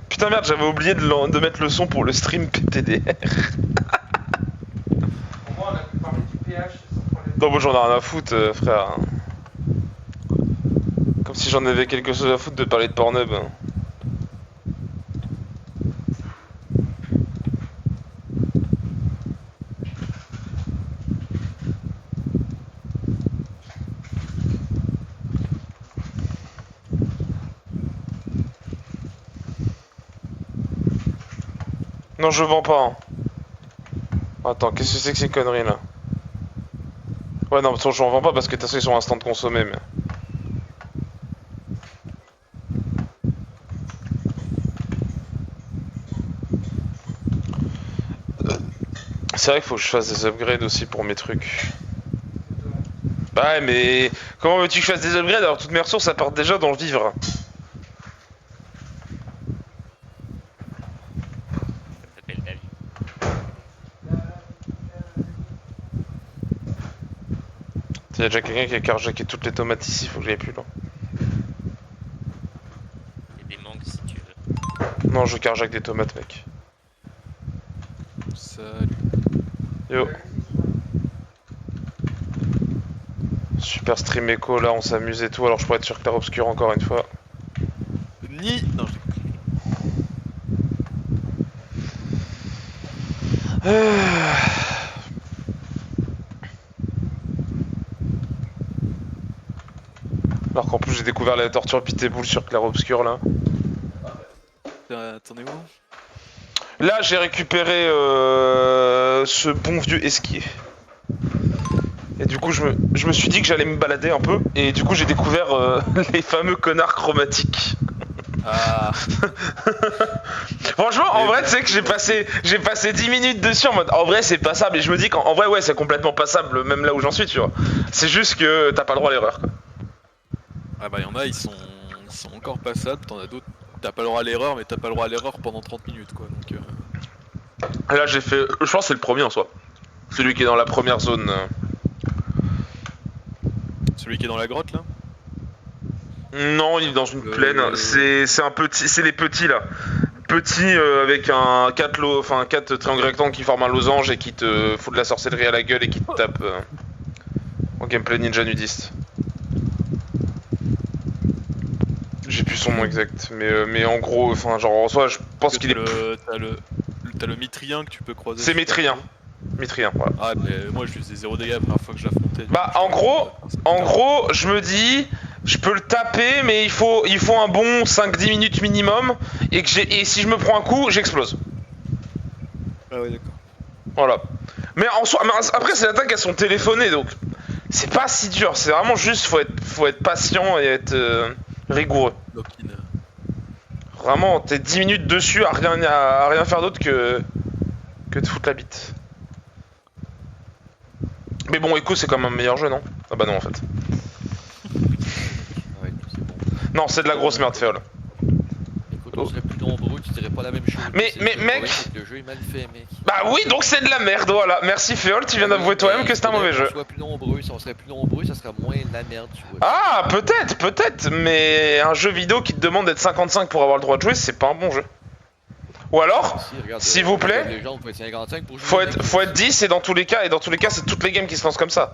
Putain merde, j'avais oublié de mettre le son pour le stream PTDR. Au moins, on a pu parler du PH sans problème. Non, moi j'en ai rien à foutre, frère. Comme si j'en avais quelque chose à foutre de parler de Pornhub. Non, je vends pas. Hein. Attends, qu'est-ce que c'est que ces conneries là? Ouais, non, de toute façon, j'en vends pas parce que de toute façon, ils sont instant de consommer, mais. C'est vrai qu'il faut que je fasse des upgrades aussi pour mes trucs. Bah ouais, mais comment veux-tu que je fasse des upgrades alors toutes mes ressources ça part déjà dans le vivre? Ça s'appelle la vie. Il y a déjà quelqu'un qui a carjacké toutes les tomates ici, faut que j'aille plus loin. Il y a des mangues si tu veux. Non, je carjack des tomates, mec. Salut. Yo. Super stream écho, là on s'amuse et tout, alors je pourrais être sur Clair Obscur encore une fois. Ni. Non, je Alors qu'en plus j'ai découvert la torture Pitbull sur Clair Obscur là. T'en es où? Là j'ai récupéré ce bon vieux esquier. Et du coup je me suis dit que j'allais me balader un peu, et du coup j'ai découvert les fameux connards chromatiques. Ah. Franchement, en vrai, tu sais que j'ai passé 10 minutes dessus en mode en vrai c'est passable, et je me dis qu'en vrai ouais c'est complètement passable même là où j'en suis, tu vois. C'est juste que t'as pas le droit à l'erreur quoi. Ah bah y'en a, ils sont encore passables, t'en as d'autres, t'as pas le droit à l'erreur, mais t'as pas le droit à l'erreur pendant 30 minutes quoi, donc Là j'ai fait, je pense que c'est le premier en soi. Celui qui est dans la première zone. Celui qui est dans la grotte là? Non, il est dans une plaine. C'est un petit, c'est les petits là. Petits avec un 4 triangles rectangles qui forment un losange et qui te fout de la sorcellerie à la gueule et qui te tape en gameplay ninja nudiste. J'ai plus son nom exact, mais en gros, enfin genre en soi, je pense qu'il est. T'as le mitrien que tu peux croiser. C'est mitrien. Mitrien, voilà. Ah mais moi je faisais 0 dégâts la première fois que je l'affrontais. Bah en gros, je me dis, je peux le taper, mais il faut un bon 5-10 minutes minimum, et si je me prends un coup, j'explose. Ah ouais d'accord. Voilà. Mais en soi, après ces attaques elles sont téléphonées, donc c'est pas si dur. C'est vraiment juste, faut être patient et être rigoureux. Lock-in. Vraiment, t'es 10 minutes dessus à rien faire d'autre que de foutre la bite. Mais bon, Echo c'est quand même un meilleur jeu, non? Ah bah non en fait. Ouais, tout c'est bon. Non, c'est de la grosse merde, Féol. Écoute, on serait plus nombreux, tu dirais pas la même chose. Mais C'est le mec- problème, c'est que le jeu est mal fait, mec. Bah oui, donc c'est de la merde, voilà. Merci Féol, tu viens d'avouer toi-même que c'est un mauvais jeu. Si on serait plus nombreux, ça serait moins de la merde, tu vois. Ah, peut-être, mais un jeu vidéo qui te demande d'être 55 pour avoir le droit de jouer, c'est pas un bon jeu. Ou alors, Si, regarde, s'il vous plaît, les gens, faut être 55 pour jouer. faut être 10 et dans tous les cas, c'est toutes les games qui se lancent comme ça.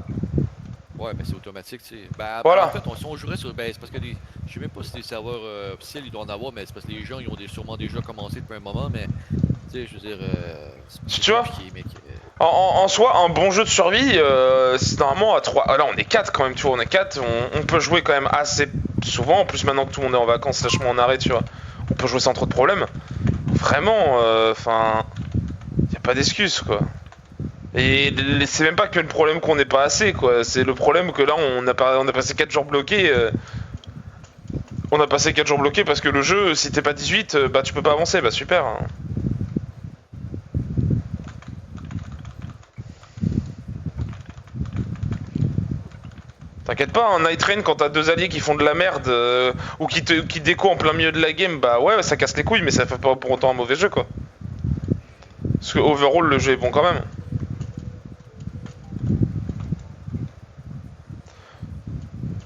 Ouais, mais c'est automatique, tu sais. Bah, Voilà. en fait, si on jouerait sur. Ben, c'est parce que je sais même pas si les serveurs officiels ils doivent en avoir, mais c'est parce que les gens ils ont sûrement déjà commencé depuis un moment, mais. Tu sais, je veux dire. Tu vois compliqué, mec. En soi, un bon jeu de survie, c'est normalement à 3. Ah là, on est 4 quand même, tu vois, on est 4. On peut jouer quand même assez souvent. En plus, maintenant que tout le monde est en vacances, lâche-moi en arrêt, tu vois. On peut jouer sans trop de problèmes. Vraiment, enfin. Y a pas d'excuse, quoi. Et c'est même pas que le problème qu'on n'est pas assez, quoi. C'est le problème que là, on a passé 4 jours bloqués. On a passé 4 jours bloqués parce que le jeu, si t'es pas 18, bah tu peux pas avancer. Bah super. Hein. T'inquiète pas, un Night Train quand t'as deux alliés qui font de la merde ou qui déco en plein milieu de la game, bah ouais, ça casse les couilles, mais ça fait pas pour autant un mauvais jeu, quoi. Parce que overall, le jeu est bon quand même.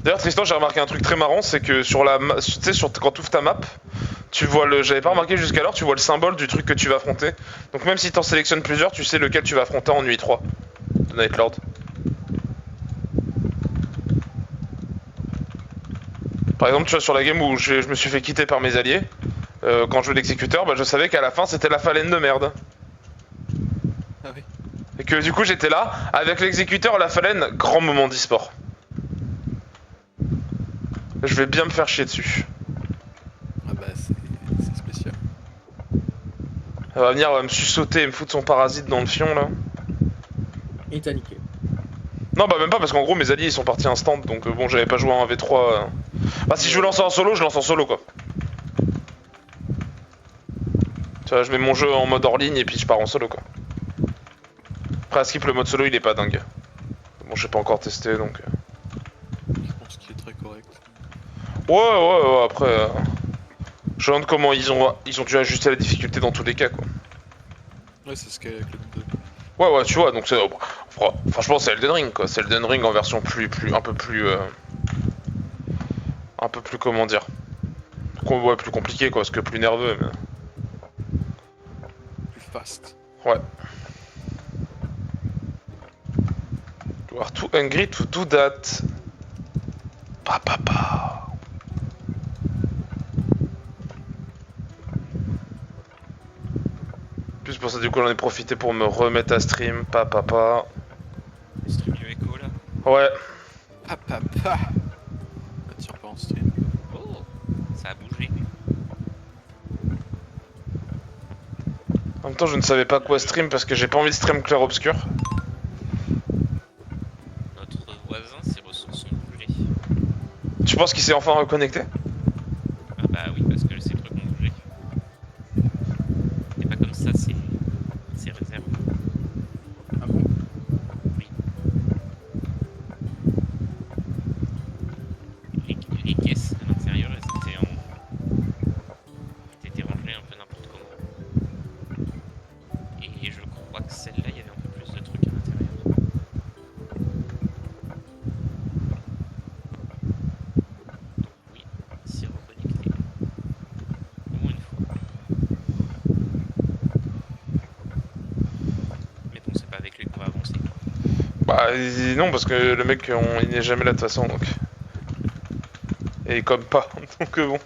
D'ailleurs, Tristan, j'ai remarqué un truc très marrant, c'est que sur la, tu sais, quand tu ouvres ta map, tu vois le. J'avais pas remarqué jusqu'alors, tu vois le symbole du truc que tu vas affronter. Donc même si t'en sélectionnes plusieurs, tu sais lequel tu vas affronter en nuit 3 de Night Lord. Par exemple, tu vois, sur la game où je me suis fait quitter par mes alliés, quand je jouais l'exécuteur, bah, je savais qu'à la fin c'était la phalène de merde. Ah oui. Et que du coup j'étais là, avec l'exécuteur, la phalène, grand moment d'e-sport. Je vais bien me faire chier dessus. Ah bah c'est spécial. Elle va venir me sussauter et me foutre son parasite dans le fion là. Il t'a niqué. Non bah même pas parce qu'en gros mes alliés ils sont partis instant donc bon j'avais pas joué en 1v3. Bah si je veux lancer en solo, je lance en solo quoi. Tu vois je mets mon jeu en mode hors ligne et puis je pars en solo quoi. Après à skip le mode solo il est pas dingue. Bon j'ai pas encore testé donc... Je pense qu'il est très correct. Ouais après... Je me demande comment ils ont dû ajuster la difficulté dans tous les cas quoi. Ouais c'est ce qu'est avec le 2. Ouais tu vois donc c'est... Franchement c'est Elden Ring quoi, c'est Elden Ring en version un peu plus comment dire... Ouais plus compliqué quoi, parce que plus nerveux mais... Plus fast. Ouais. You are too angry to do that. Papa. Plus pour ça du coup j'en ai profité pour me remettre à stream, papa. Stream du Echo là. Ouais. Ah papa. Bah tiens pas en stream. Oh, ça a bougé. En même temps je ne savais pas quoi stream parce que j'ai pas envie de stream clair obscur. Notre voisin, ses ressources ont bougé. Tu penses qu'il s'est enfin reconnecté? Ah bah oui, parce que ces trucs ont bougé. C'est pas comme ça, c'est réservé. Ah bon? Oui. Les caisses à l'intérieur, elles étaient rangées un peu n'importe comment. Et je crois que celle-là, il y avait un peu plus de trucs à l'intérieur. Donc oui, s'y reconnecter. Au moins une fois. Mais bon, c'est pas avec lui qu'on va avancer. Bah non parce que le mec il n'est jamais là de toute façon donc... Et comme pas, donc bon.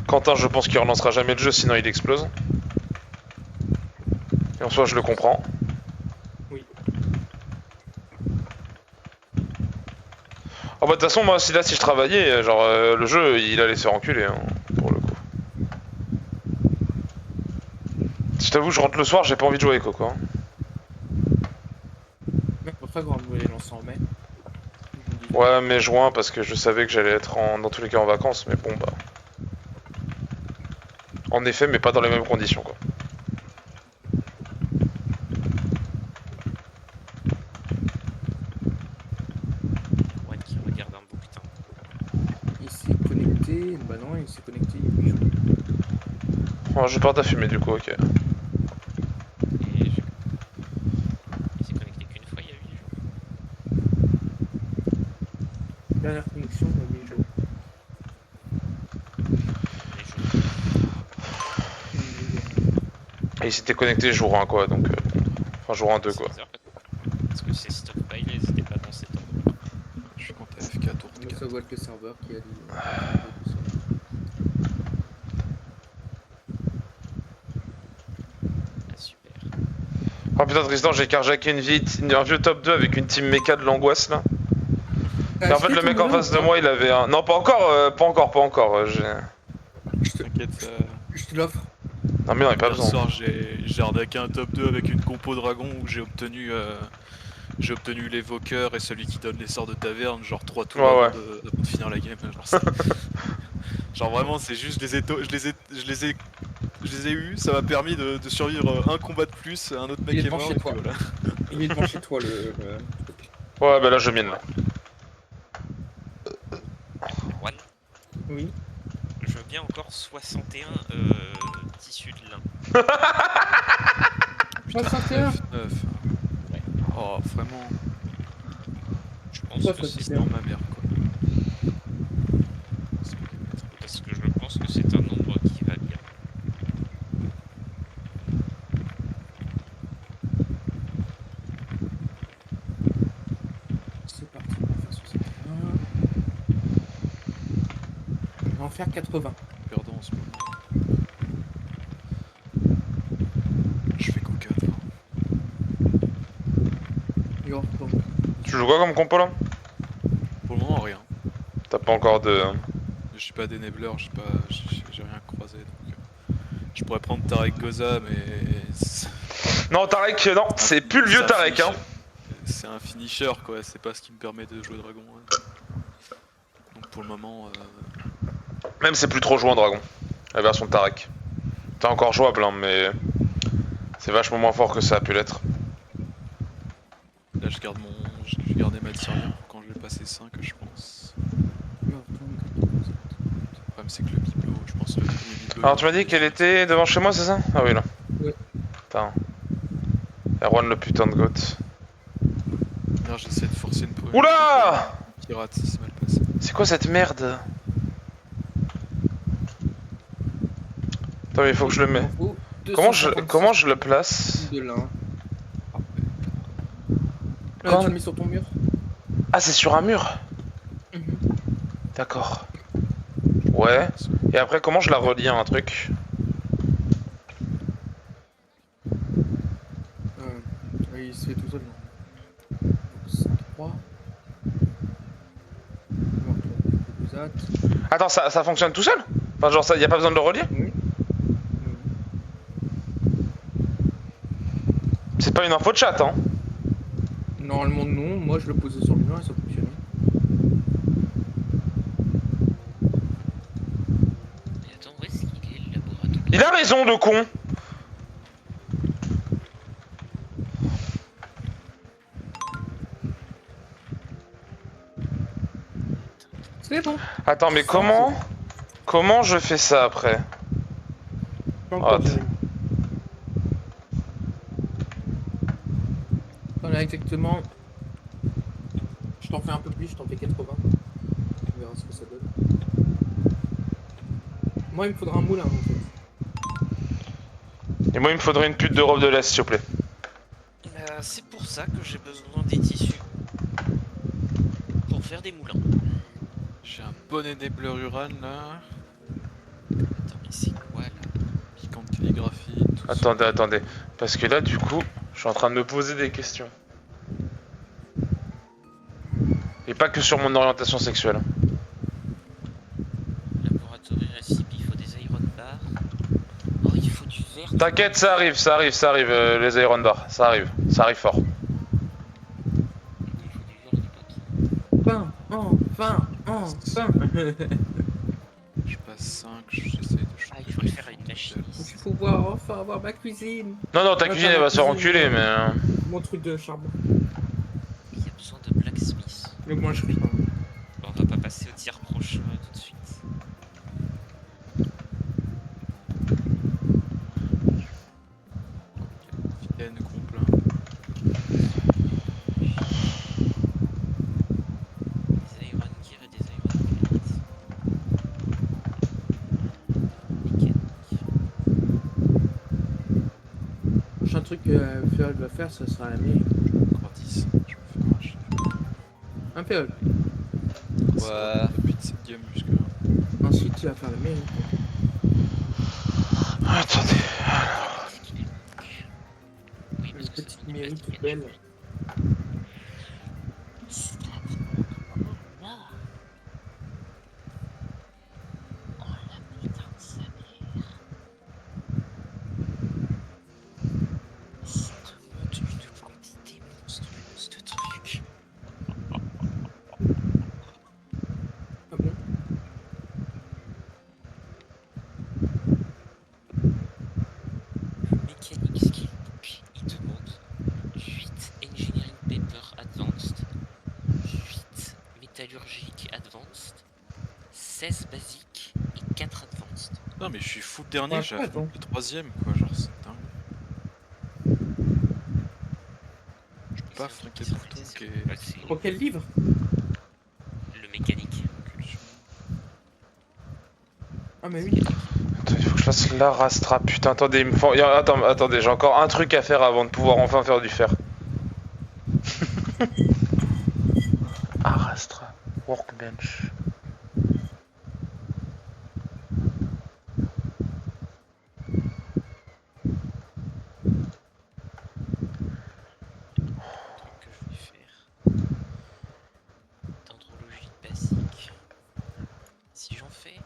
Quentin je pense qu'il relancera jamais le jeu sinon il explose. Et en soi je le comprends. Oui. Oh bah de toute façon moi si je travaillais, genre le jeu il allait se faire enculer hein, pour le coup. Je t'avoue je rentre le soir j'ai pas envie de jouer avec Coco. Hein. Mais après, quand vous voulez lancer en mai. je me dis- Ouais mais juin parce que je savais que j'allais être dans tous les cas en vacances mais bon bah... En effet mais pas dans les mêmes conditions quoi. Juan qui regarde un bouquetin. Il s'est connecté. Bah non, il s'est connecté il y a 8 jours. Oh, je pars ta fumée du coup ok. Et il s'est connecté qu'une fois il y a 8 jours. Dernière connexion, il y a 8 jours. Les jours. Et il s'était connecté jour 1 quoi donc... Enfin jour 1 2 quoi. C'est bizarre, parce que ces stockpiles, ils étaient pas dans cet ordre. Je suis contre AFK tour Mais 4. ça doit être le serveur qui a dit. Ah, super. Oh putain Tristan j'ai carjacké un vieux top 2 avec une team méca de l'angoisse là. Et en fait le mec en face de moi il avait un... Non pas encore, pas encore, j'ai... T'inquiète, Je te l'offre. Non mais non il a pas hier besoin. soir j'ai arnaqué un top 2 avec une compo dragon où j'ai obtenu l'évoqueur et celui qui donne les sorts de taverne, genre 3 tours Ouais, avant, ouais. avant de finir la game. Genre, genre vraiment c'est juste je les ai eus, ça m'a permis de survivre un combat de plus, un autre mec Il est est devant mort chez et puis toi. voilà. Il est devant chez toi le. Ouais bah là je mine là. Juan, Oui. je veux bien encore 61 tissus de lin. 61. 9. Ouais. Oh vraiment, Je pense Pourquoi que c'est 61? dans ma mère quoi. que c'est un nombre qui va bien. C'est parti pour faire 61. On va en faire 80. Perdant en ce moment. Je fais coca. Et on retourne. Tu joues quoi comme compo là? Pour le moment, rien. T'as pas encore de... J'ai pas d'enabler, j'ai rien croisé. Donc, je pourrais prendre Tarek Goza, mais. Non, Tarek, non, c'est plus le vieux un Tarek, hein. C'est un finisher, quoi. C'est pas ce qui me permet de jouer dragon. Hein. Donc pour le moment. Même c'est plus trop joué en dragon, la version de Tarek. T'es encore jouable, hein, mais c'est vachement moins fort que ça a pu l'être. Là, je garde j'ai gardé ma tirelire pour quand je vais passer 5, je pense. Et on retourne. Le problème, c'est que le bibelot, je pense que le bibelot. Alors tu m'as dit qu'elle était devant chez moi, c'est ça? Ah oui, là. Ouais. Putain. Erwan le putain de goth. Merde, j'essaie de forcer une poème. Oula! Pirate, ça s'est mal passé. C'est quoi cette merde? Attends, mais il faut que je le mets. Comment je le place? De là. Quand- Tu le mets sur ton mur. Ah, c'est sur un mur? D'accord. Ouais. Et après, comment je la relie à un truc? Il se fait tout seul. 5-3. On va retourner. Attends, ça fonctionne tout seul? Enfin, genre, y a pas besoin de le relier? Oui. C'est pas une info de chat, hein? Normalement non, moi je le posais sur le mur et ça fonctionnait. Mais attends, où est-ce qu'il est le laboratoire? Il a raison, de con! C'est bon. Attends, mais comment je fais ça après? Pas encore, Hâte. Jerry. On a exactement. Je t'en fais un peu plus, je t'en fais 80. On verra ce que ça donne. Moi il me faudra un moulin en fait. Et moi, il me faudrait une pute de robe de l'Est, s'il vous plaît. C'est pour ça que j'ai besoin des tissus. Pour faire des moulins. J'ai un bon enabler Uran là. Attends, mais c'est quoi là? Piquant de calligraphie. Tout ça. Attendez. Parce que là, du coup, je suis en train de me poser des questions. Et pas que sur mon orientation sexuelle. Laboratoire RSIP, il faut des iron bars. Oh, il faut du verre. T'inquiète, ça arrive, les Iron Bars, ça arrive fort. Il faut du verre et du papier. Enfin. Je passe 5, j'essaie de Ah, il faut le faire à une machine. Il faut voir, enfin avoir ma cuisine. Non, ta cuisine, elle va se faire enculer, mais... Mon truc de charbon. Il y a besoin de blacksmith. Mais moi je ris. Bon, on va pas passer au tir prochain tout de suite. Fienne complet. Des iron gear et des iron plates. Mécanique. Le prochain truc que Feol va faire, ça sera la mairie. Encore 10. Je me fais cracher. Un Feol. Ouais. Depuis le 7ème jusque. Ensuite tu vas faire la mairie. Attendez. Oui, Une parce que ça petite fait mairie des toute belle. Oh la putain de sa mère. Ça demande une quantité monstrueuse de trucs. Ah bon? Mécanique skill book, il demande 8 engineering paper advanced, 8 métallurgique advanced, 16 basique et 4 advanced. Non, mais je suis fou le dernier, Ouais, j'ai ouais, affronté bon. le 3ème quoi, genre c'est dingue. Je peux pas affronter Bouton qui est. Pour quel livre? Le mécanique. Ah, mais oui. Attends, il faut que je fasse l'Arastra. Putain, attendez, il me faut... attendez, j'ai encore un truc à faire avant de pouvoir enfin faire du fer. Arastra. Workbench. Truc que je vais faire. Dendrologie basique. Si j'en fais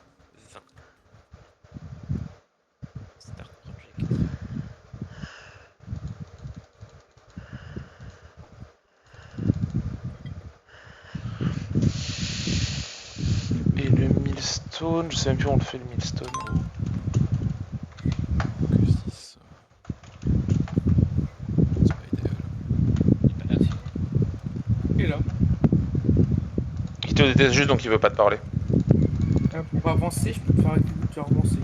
20. Start project. Et le millstone, je sais même plus où on le fait le millstone. Que 6. C'est pas idéal. Il est pas là. Il est là. Il te déteste juste donc il veut pas te parler. Pour avancer, je peux te faire agriculteur avancer.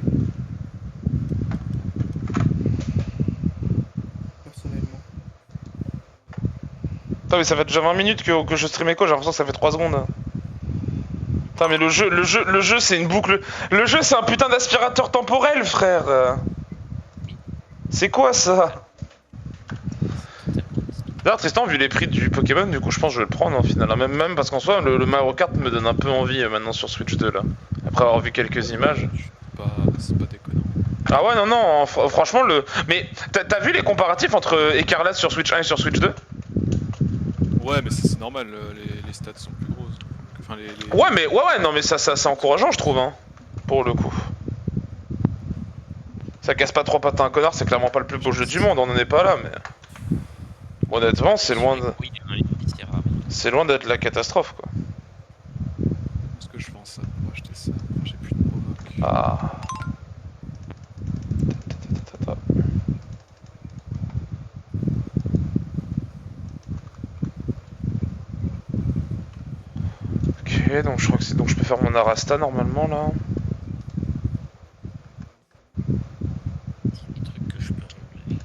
Personnellement. Putain mais ça fait déjà 20 minutes que je stream Echo, j'ai l'impression que ça fait 3 secondes. Putain mais le jeu c'est une boucle. Le jeu c'est un putain d'aspirateur temporel frère. C'est quoi ça? D'ailleurs Tristan, vu les prix du Pokémon, du coup je pense que je vais le prendre en final. Même parce qu'en soi le Mario Kart me donne un peu envie maintenant sur Switch 2 là. Après avoir vu quelques images. C'est pas déconnant. Ah ouais non, franchement le... Mais t'as vu les comparatifs entre Écarlate sur Switch 1 et sur Switch 2? Ouais, mais c'est normal, les stats sont plus grosses. Enfin, Ouais mais non mais ça c'est encourageant je trouve hein. Pour le coup. Ça casse pas trois pattes à un connard, c'est clairement pas le plus beau jeu du monde, on en est pas là mais... Honnêtement c'est loin de... Oui, il est dans les viscéras. C'est loin d'être la catastrophe quoi. Est-ce que je pense ça pour acheter ça? J'ai plus de provoque. Ah. Ok, donc je crois que c'est... Donc je peux faire mon Arasta normalement là. Des trucs que je peux enlever.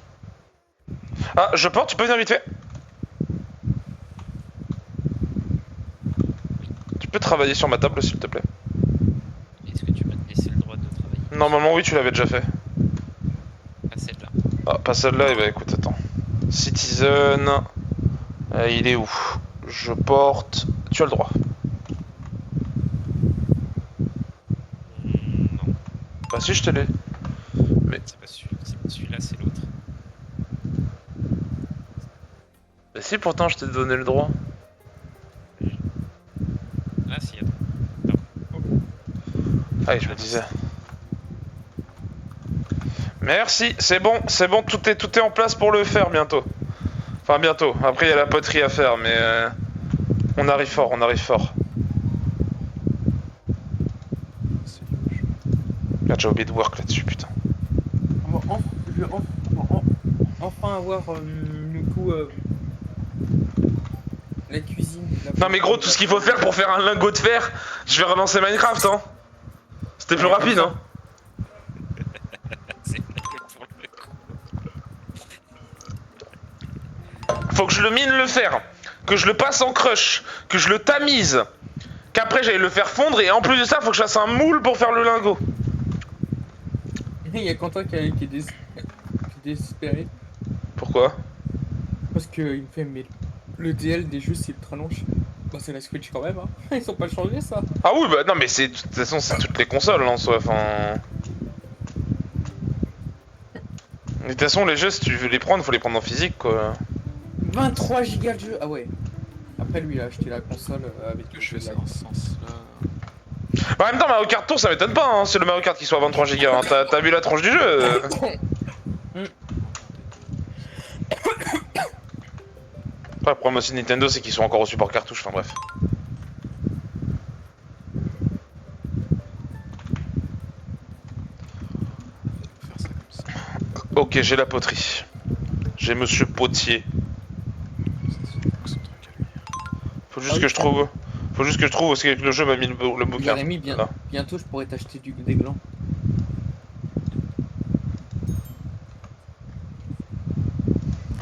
Ah, je porte, tu peux venir vite fait. Tu peux travailler sur ma table s'il te plaît. Est-ce que tu vas te laisser le droit de travailler? Normalement oui, tu l'avais déjà fait. Pas celle-là. Ah, pas celle-là, et bah écoute, attends. Citizen... il est où? Je porte... Tu as le droit. Non, Bah si, je te l'ai. c'est pas celui-là, c'est l'autre. Bah si, pourtant je t'ai donné le droit. Ah si, attends. Ah, je me disais. Merci, c'est bon, tout est en place pour le faire bientôt. Enfin bientôt, après il y a la poterie à faire, mais on arrive fort, on arrive fort. C'est louche. Merde, j'ai oublié de work là-dessus, putain. Je vais enfin avoir du coup la cuisine. Non mais gros, tout ce qu'il faut faire pour faire un lingot de fer, je vais relancer Minecraft, hein. C'était plus rapide, hein. C'est pour le coup. Faut que je le mine le fer, que je le passe en crush, que je le tamise, qu'après j'aille le faire fondre et en plus de ça, faut que je fasse un moule pour faire le lingot. Il y a Quentin qui est désespéré Pourquoi? parce qu'il me fait mais le DL des jeux c'est ultra long. Bah c'est la Switch quand même hein. Ils sont pas changés ça. Ah oui, bah non mais c'est... De toute façon, c'est toutes les consoles en soi, enfin... De toute façon, les jeux, si tu veux les prendre, faut les prendre en physique, quoi. 23 gigas de jeu. Ah ouais. Après lui il a acheté la console avec Que je fais ça dans ce sens-là. Bah en même temps, Mario Kart Tour, ça m'étonne pas, hein, c'est le Mario Kart qui soit à 23 Go, hein. T'as vu la tranche du jeu Après, le problème aussi de Nintendo, c'est qu'ils sont encore au support cartouche, enfin bref. Faire ça comme ça. Ok, j'ai la poterie. J'ai Monsieur Potier. C'est son truc à lui. Faut juste que je trouve... Faut juste que je trouve où est-ce que le jeu m'a mis le bouquin. Jérémy, Voilà. bientôt je pourrais t'acheter des glands.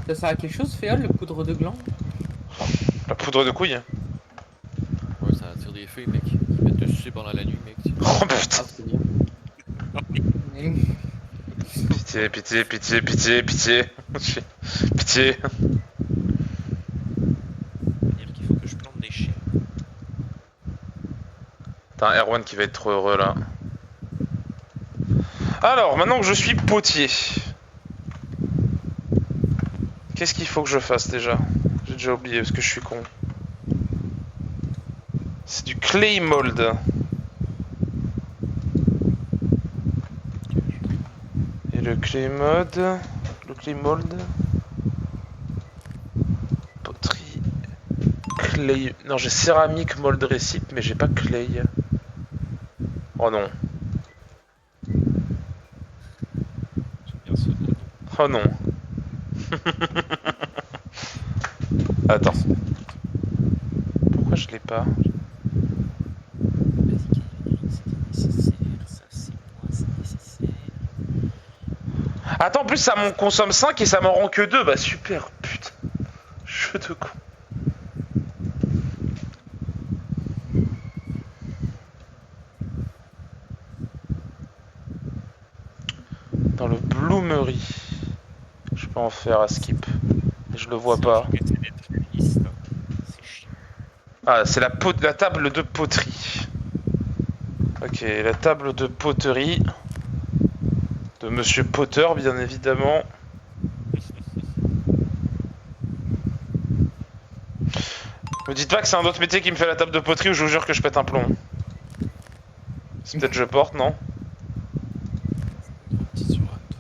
Ça sert à quelque chose, Féal, le poudre de gland? La poudre de couille. Ouais, ça attire des filles, mec. Ils mettent te sucer pendant la nuit, mec. Oh putain. Ah, c'est bien. Pitié, pitié, pitié, pitié, pitié. Pitié. C'est-à-dire qu'il faut que je plante des chiens. T'as un Erwan qui va être trop heureux là. Alors, maintenant que je suis potier. Qu'est-ce qu'il faut que je fasse déjà? J'ai déjà oublié parce que je suis con. C'est du clay mold. Et le clay mold... Le clay mold... Poterie... Clay... Non, j'ai céramique mold récip, mais j'ai pas clay. Oh non. J'aime bien ce mot. Oh non. Attends. Pourquoi je l'ai pas? Vas-y, c'est nécessaire, ça c'est moi, c'est nécessaire. Attends, en plus ça m'en consomme 5 et ça m'en rend que 2. Bah super, putain. Jeu de con. Dans le bloomery. Je peux en faire à skip. Mais je le vois pas. C'est d'être réaliste, hein. C'est chiant. Ah, c'est la table de poterie. Ok, la table de poterie. De Monsieur Potter, bien évidemment. Me dites pas que c'est un autre métier qui me fait la table de poterie ou je vous jure que je pète un plomb. C'est peut-être je porte, non?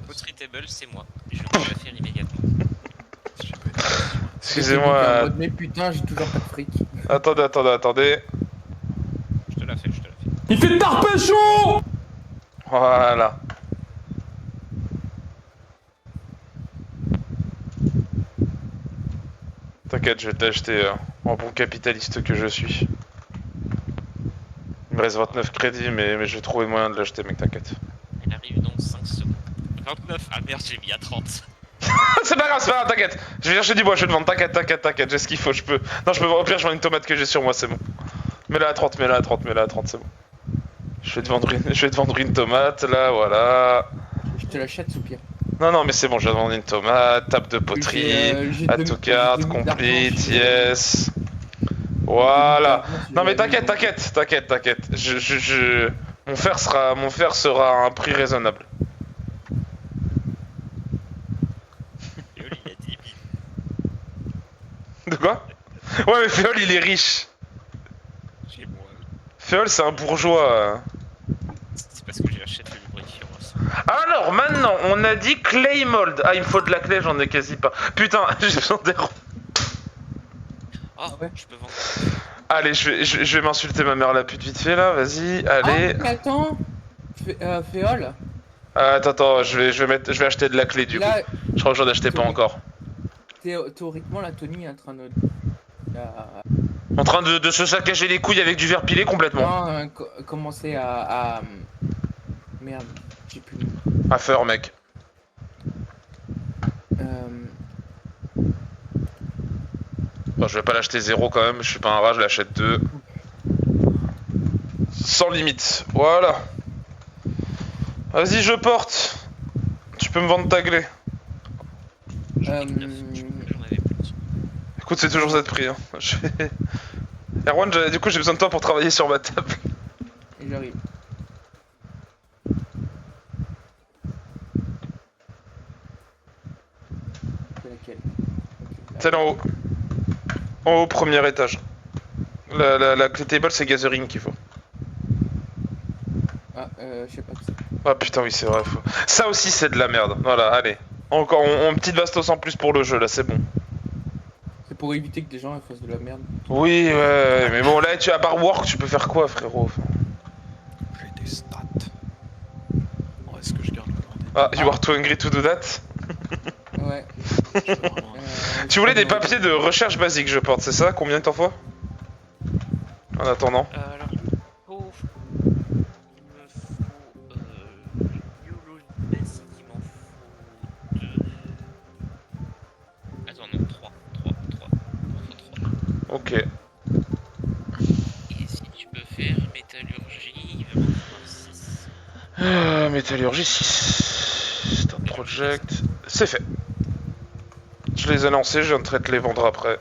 Pottery table, c'est moi. Je peux la faire immédiatement. Excusez-moi. Mais putain, j'ai toujours pas de fric. Attendez. Je te la fais, je te la fais. Il fait tarpé chaud. Voilà. T'inquiète, je vais t'acheter en bon capitaliste que je suis. Il me reste 29 crédits, mais je vais trouver moyen de l'acheter, mec, t'inquiète. Elle arrive dans 5 secondes. 29, ah merde, j'ai mis à 30. C'est pas grave, t'inquiète. Je vais chercher du bois, je vais te vendre, t'inquiète, j'ai ce qu'il faut, je peux. Non, je peux, au pire, je vends une tomate que j'ai sur moi, c'est bon. Mets-la à 30, c'est bon. Je vais te vendre une tomate, là, voilà. Je te l'achète, soupir. Non, mais c'est bon, je vais te vendre une tomate, table de poterie, à tout carte, complete, yes. Voilà. Non, mais t'inquiète. Mon fer sera à un prix raisonnable. Féol, il a 10 000. De quoi? Ouais, mais Féol, il est riche. Chez moi. Féol, c'est un bourgeois. C'est parce que j'achète le lubrifiant. Alors, maintenant, on a dit clay mold. Ah, il me faut de la clé, j'en ai quasi pas. Putain, j'ai besoin des ronds. Ah, ouais. je peux vendre. Allez, je vais m'insulter ma mère la pute vite fait, là, vas-y, allez. Ah, mais attends. Féol. Attends, je vais acheter de la clé, du coup. Là, Je crois que j'en achetais pas encore. théoriquement, la Tony est en train de. En train de se saccager les couilles avec du verre pilé complètement. Non, commencer à. Merde, j'ai plus le nom. À faire, mec. Bon, je vais pas l'acheter 0 quand même, je suis pas un rat, je l'achète 2. Sans limite, voilà. Vas-y, je porte. Tu peux me vendre ta clé. J'en avais plus. Écoute, c'est toujours cette prix. Hein. Erwan, du coup, j'ai besoin de toi pour travailler sur ma table. Et j'arrive. C'est laquelle? Okay, Celle en haut. En haut, premier étage. La clé table, c'est gathering qu'il faut. Ah, je sais pas que c'est. Ah putain, oui, c'est vrai. Ça aussi, c'est de la merde. Voilà, allez. Encore, on petite bastos en plus pour le jeu, là, c'est bon. C'est pour éviter que des gens fassent de la merde. Oui, ouais, mais bon, là, à part work, tu peux faire quoi, frérot? J'ai des stats. Bon, est-ce que je garde le bordel? Ah, you are too angry to do that? Ouais. Tu voulais des papiers de recherche basique, je porte, c'est ça? Combien t'en faut? En attendant. Alors, il me faut New Basic, il m'en faut 2. Attends, non, 3. Ok. Et si tu peux faire métallurgie, il va m'en falloir 6. Métallurgie 6. Start project. C'est fait. Je les ai lancés, je viens de les vendre après.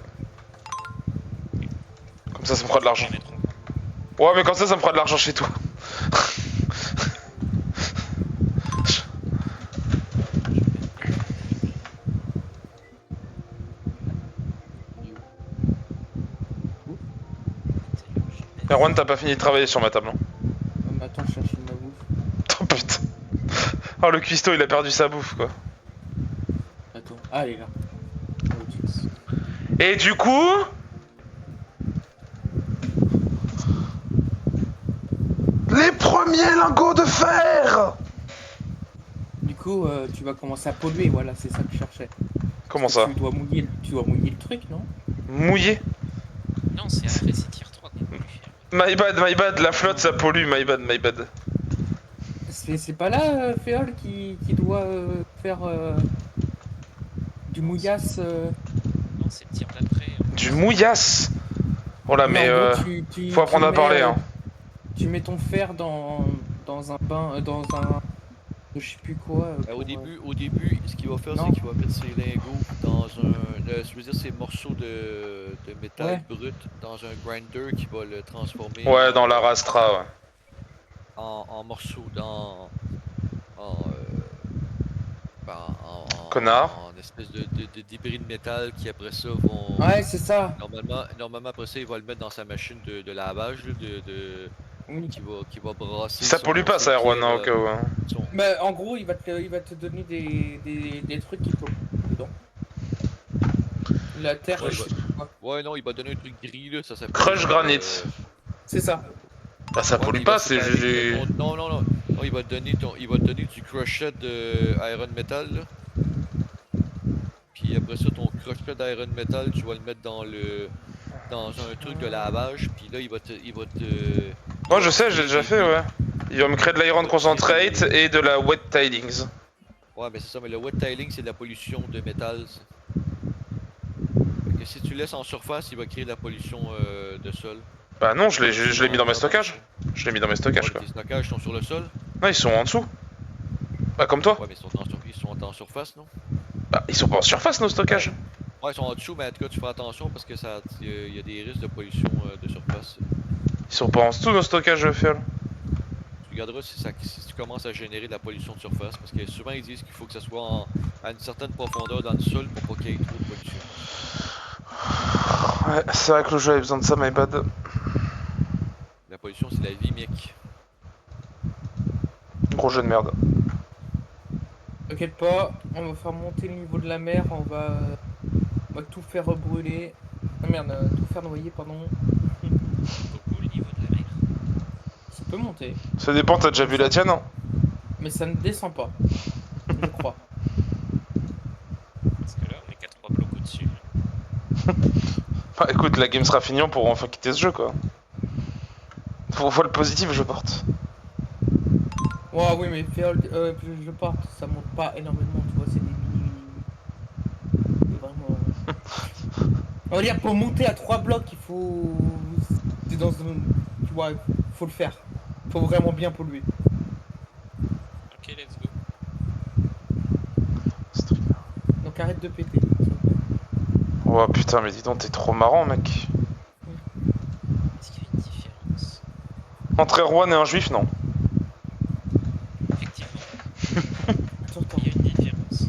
Comme ça me fera de l'argent. Ils mettront. Ouais, mais comme ça me fera de l'argent chez toi. Erwan, t'as pas fini de travailler sur ma table, hein? Mais attends, je cherche ma bouffe. Oh putain. Oh, le cuistot, il a perdu sa bouffe, quoi. Attends. Ah, les gars. Et du coup... Les premiers lingots de fer! Du coup, tu vas commencer à polluer, voilà, c'est ça que je cherchais. Comment ça? Tu dois mouiller le truc, non? Mouillé? Non, c'est après c'est tier 3 qu'on peut le faire. My bad, la flotte ça pollue, my bad. C'est pas là, Féol, qui doit faire du mouillasse. Non, c'est le tir d'après. Du mouillasse? Oh là, mais en gros, faut apprendre à mets, parler, hein. Tu mets ton fer dans un bain, dans un. Je sais plus quoi. Au début, ce qu'il va faire, Non. c'est qu'il va mettre ses lingots dans je veux dire, ses morceaux de métal brut dans un grinder qui va le transformer Ouais, dans la Rastra, ouais. en morceaux, Connard. en espèce de débris de métal qui après ça vont. Ouais, c'est ça. Normalement après ça, il va le mettre dans sa machine de lavage là, Oui. qui va brasser. Ça pollue pas, ça, Erwan, hein, au cas où. Hein. Mais en gros, il va te donner des trucs qui polluent dedans. La terre. Ouais, je sais pas. Ouais, non, il va donner un truc gris là, ça s'appelle. Crush granit. C'est ça. Bah, ça Ouais, pollue il pas, va c'est séparer juste. ton- Non, non, non. Non, il va te donner du crushed Iron Metal là. Puis après ça, ton crushed Iron Metal, tu vas le mettre dans un truc de lavage. Puis là, il va te. Moi, je sais, j'ai déjà fait, ouais. Il va me créer de l'iron concentrate et de la wet tilings. Ouais, mais c'est ça, mais le wet tiling, c'est de la pollution de métal. Ça. Fait que si tu laisses en surface, il va créer de la pollution de sol. Bah non, je l'ai mis dans mes stockages. Je l'ai mis dans mes stockages, quoi. Tes stockages sont sur le sol. Non, ils sont en dessous. Bah, comme toi. Ouais, mais ils sont en surface, non? Bah, ils sont pas en surface, nos stockages. Ouais, ils sont en dessous, mais en tout cas, tu fais attention parce que il y a des risques de pollution de surface. Ils sont pas en dessous, nos stockages, Fiol. Tu regarderas si tu commences à générer de la pollution de surface, parce que souvent ils disent qu'il faut que ça soit à une certaine profondeur dans le sol pour pas qu'il y ait trop de pollution. Ouais, c'est vrai que le jeu avait besoin de ça, my bad. La pollution, c'est la vie, mec. Gros jeu de merde. T'inquiète pas, on va faire monter le niveau de la mer, on va tout faire brûler. Ah merde, tout faire noyer, pardon. Beaucoup le niveau de la mer. Ça peut monter, Ça dépend, t'as déjà vu la tienne, hein? mais ça ne descend pas. Je crois. Parce que là, on est qu'à 3 blocs au-dessus. Bah écoute, la game sera finie, on pourra enfin quitter ce jeu, quoi. Faut voir le positif, je porte. Ouais, oui, mais faire je porte, ça monte pas énormément, tu vois, c'est des mini. C'est vraiment. On va dire, pour monter à 3 blocs, il faut. C'est dans un. Tu vois, faut le faire. Faut vraiment bien polluer. Ok, let's go. Donc arrête de péter. s'il te plaît. Oh putain, mais dis donc, t'es trop marrant, mec. Est-ce qu'il y a une différence? Entre Erwan et un juif, non. Effectivement, Attends, il y a une différence.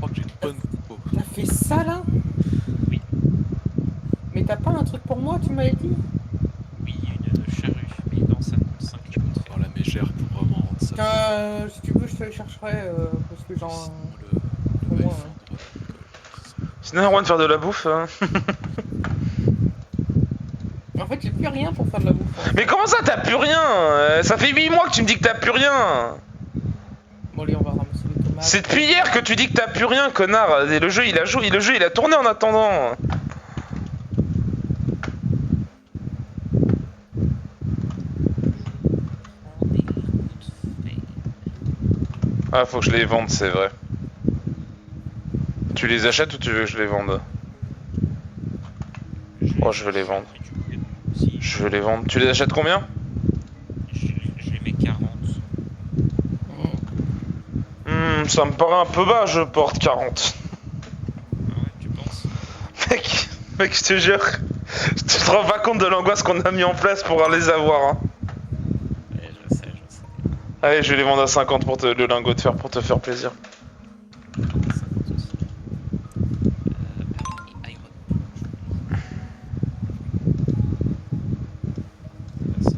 Oh, j'ai une bonne coupe. t'as fait ça là? Oui. Mais t'as pas un truc pour moi, tu m'avais dit? Oui, une charrue, mais dans ça coûte 5 litres de fer. Dans la mégère pour vraiment rendre ça. Si tu veux, je te le chercherai parce que genre. Pour moi, hein. Sinon, Erwan, faire de la bouffe. Hein. En fait, j'ai plus rien pour faire de la bouffe. hein. Mais comment ça, t'as plus rien? Ça fait 8 mois que tu me dis que t'as plus rien. Bon, allez, on va ramasser les tomates. C'est depuis hier que tu dis que t'as plus rien, connard. Et le jeu, il a tourné en attendant. Prends des lingots de fer. Ah, faut que je les vende, c'est vrai. Tu les achètes ou tu veux que je les vende? Oh, je veux les vendre. Si, Je veux les vendre. Tu les achètes combien? je Je les mets 40. Ça me paraît un peu bas, je porte 40. Ah ouais, tu penses? Mec, je te jure, tu te rends pas compte de l'angoisse qu'on a mis en place pour les avoir. Hein. Ouais, je sais, je sais. Allez, je vais les vendre à 50 pour le lingot de fer pour te faire plaisir. 50 aussi. Iron. Ça.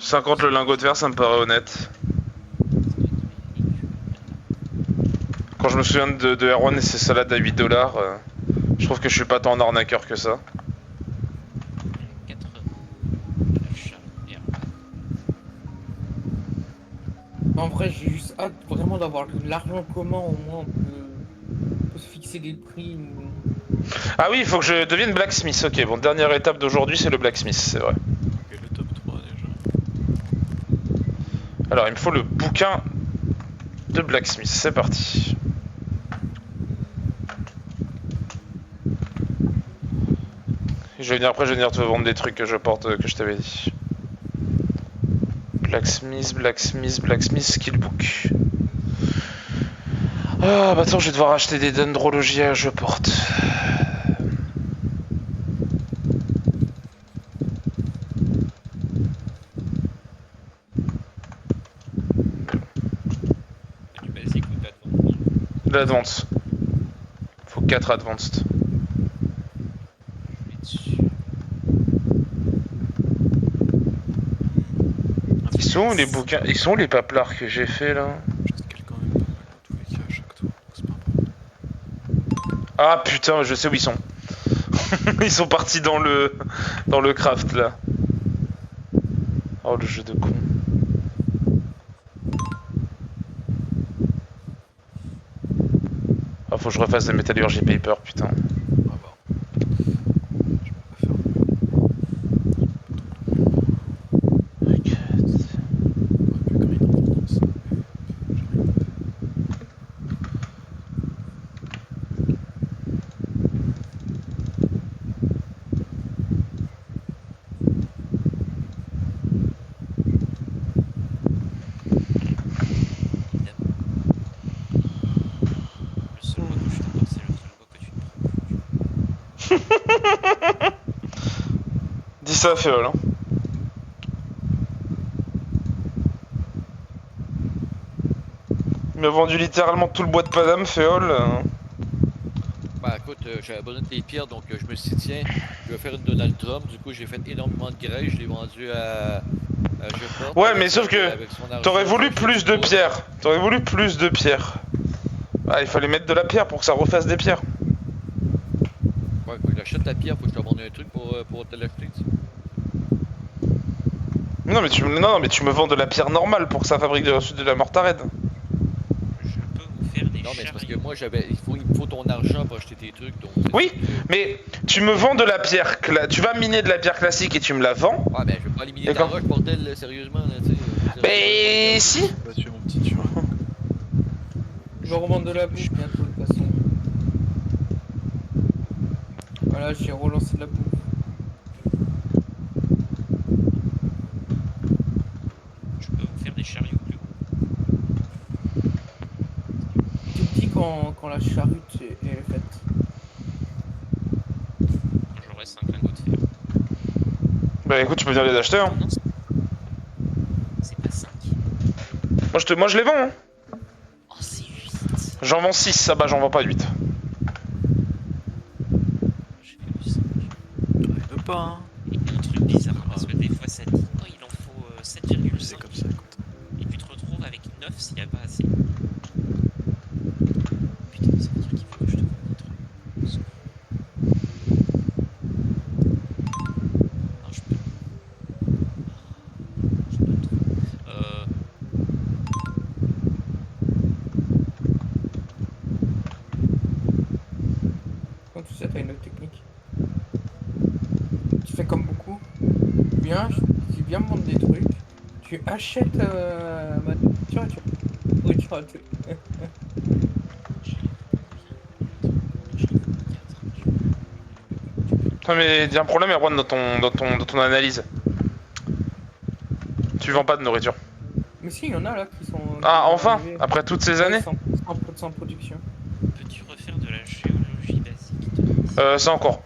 50 le lingot de fer, ça me paraît honnête. Quand je me souviens de Erwan et ses salades à 8 $, je trouve que je suis pas tant en arnaqueur que ça. 80. Chat et En vrai, j'ai juste hâte vraiment d'avoir de l'argent commun, au moins on peut se fixer des prix. Ah oui, il faut que je devienne blacksmith. Ok, bon, dernière étape d'aujourd'hui, c'est le blacksmith, c'est vrai. Ok, le top 3 déjà. Alors, il me faut le bouquin de blacksmith, c'est parti. Je vais venir après, je vais venir te vendre des trucs que je porte, que je t'avais dit. Blacksmith, blacksmith, blacksmith, skillbook. Ah, bah attends, je vais devoir acheter des dendrologies à je porte. du basique ou d'advanced. L'advance. Faut 4 advanced. Je vais dessus. Ils sont où les bouquins? Ils sont où les paplards que j'ai fait là? Je scale quand même pas mal dans tous les cas à chaque tour, donc c'est pas bon. Ah putain, je sais où ils sont. Ils sont partis dans le craft là. Oh le jeu de con. Ah faut que je refasse des métallurgie paper putain. On va voir. Je peux pas faire mieux. J'aurais pu green en tendance. Le seul mot que je t'entends, c'est le seul mot que tu te prends. Dis ça à Féol hein. Il m'a vendu littéralement tout le bois de Paname, Féol. Bah écoute, j'avais besoin des pierres, donc je me suis dit, tiens, je vais faire une Donald Trump. Du coup, j'ai fait énormément de grès, je l'ai vendu à Jeport. Ouais, mais sauf que Avec son argent, t'aurais voulu j'ai fait plus du de bois. pierres. T'aurais voulu plus de pierres. Ah, il fallait mettre de la pierre pour que ça refasse des pierres. Ouais, faut que j'achète la pierre, faut que je te vende un truc pour te l'acheter. tu sais. Non mais tu me vends de la pierre normale pour que ça fabrique de la mortarène. Je peux vous faire des Non, mais c'est parce que chariots. moi, il me faut ton argent pour acheter tes trucs, donc. Oui, mais tu me vends de la pierre, tu vas miner de la pierre classique et tu me la vends. Ouais, mais je vais pas éliminer ta D'accord. roche, bordel, là, sérieusement, là, tu sais. Mais si. Bah tu es mon petit tueur. Je vais revendre de la bouffe bientôt de toute façon. Voilà, j'ai relancé de la bouffe. Je peux vous faire des chariots plus hauts. Tout petit quand la charrute est faite. Quand j'aurai 5 lingots de fer. Bah écoute, tu peux venir les acheter hein. Non, c'est pas 5. Moi je les vends hein. Oh, c'est 8. J'en vends 6, ah bah j'en vends pas 8. J'ai vu 5. Ne pas hein. Et un truc bizarre, parce que des fois ça dit oh il en faut C'est 7,5 comme ça, écoute. et tu te retrouves avec 9 s'il n'y a pas assez. Putain, ça veut dire qu'il faut que je te vende des trucs. Non, je peux. Je peux le trouver. Quand tu sais, t'as une autre technique. Tu fais comme beaucoup. Tu viens me vendre des trucs. Tu achètes ma voiture et tu. Oui, tu rates. Non mais il y a un problème Erwan dans ton analyse. Tu vends pas de nourriture. Mais si, il y en a là qui sont. Ah, qui sont enfin arrivés. Après toutes ces Ouais, années sans production. Peux-tu refaire de la géologie basique de C'est encore.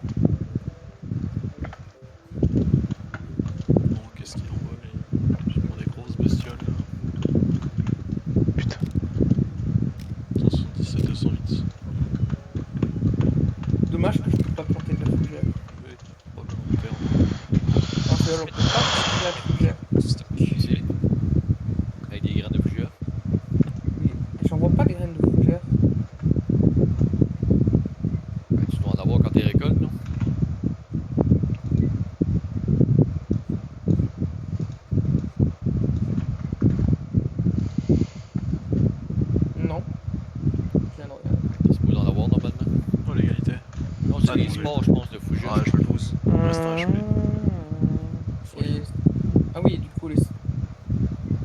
Bon, qu'est-ce qu'il envoie lui? J'ai pour des grosses bestioles là. Putain. 177, 208. Dommage que je peux pas planter de la fougère. Oui, probablement perdre. Enfin, on peut pas planter de la fougère. stock. Utiliser. Avec des graines de fougère. Mais j'en vois pas des graines de fougère. Ben, tu dois en avoir quand tu récoltes, non? Non. Je viens de regarder. Il se peut en avoir normalement. Oh l'égalité. Non, c'est Ah, les non, sports, je pense, de fougère. Ah, je veux le 12. Reste un HP. Et... Ah oui, du coup, les...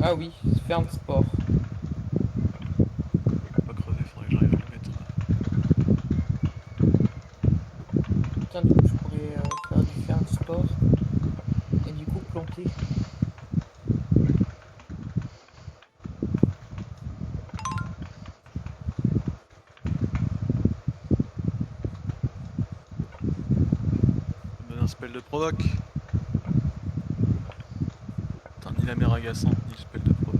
Ah oui, ferme sport. Pas crever, faudrait que j'arrive à le mettre. Putain, du coup, je pourrais faire du ferme sport. Et du coup, planter. Donne un spell de provoque. Putain, ni la mer agaçante, ni le spell de provoque.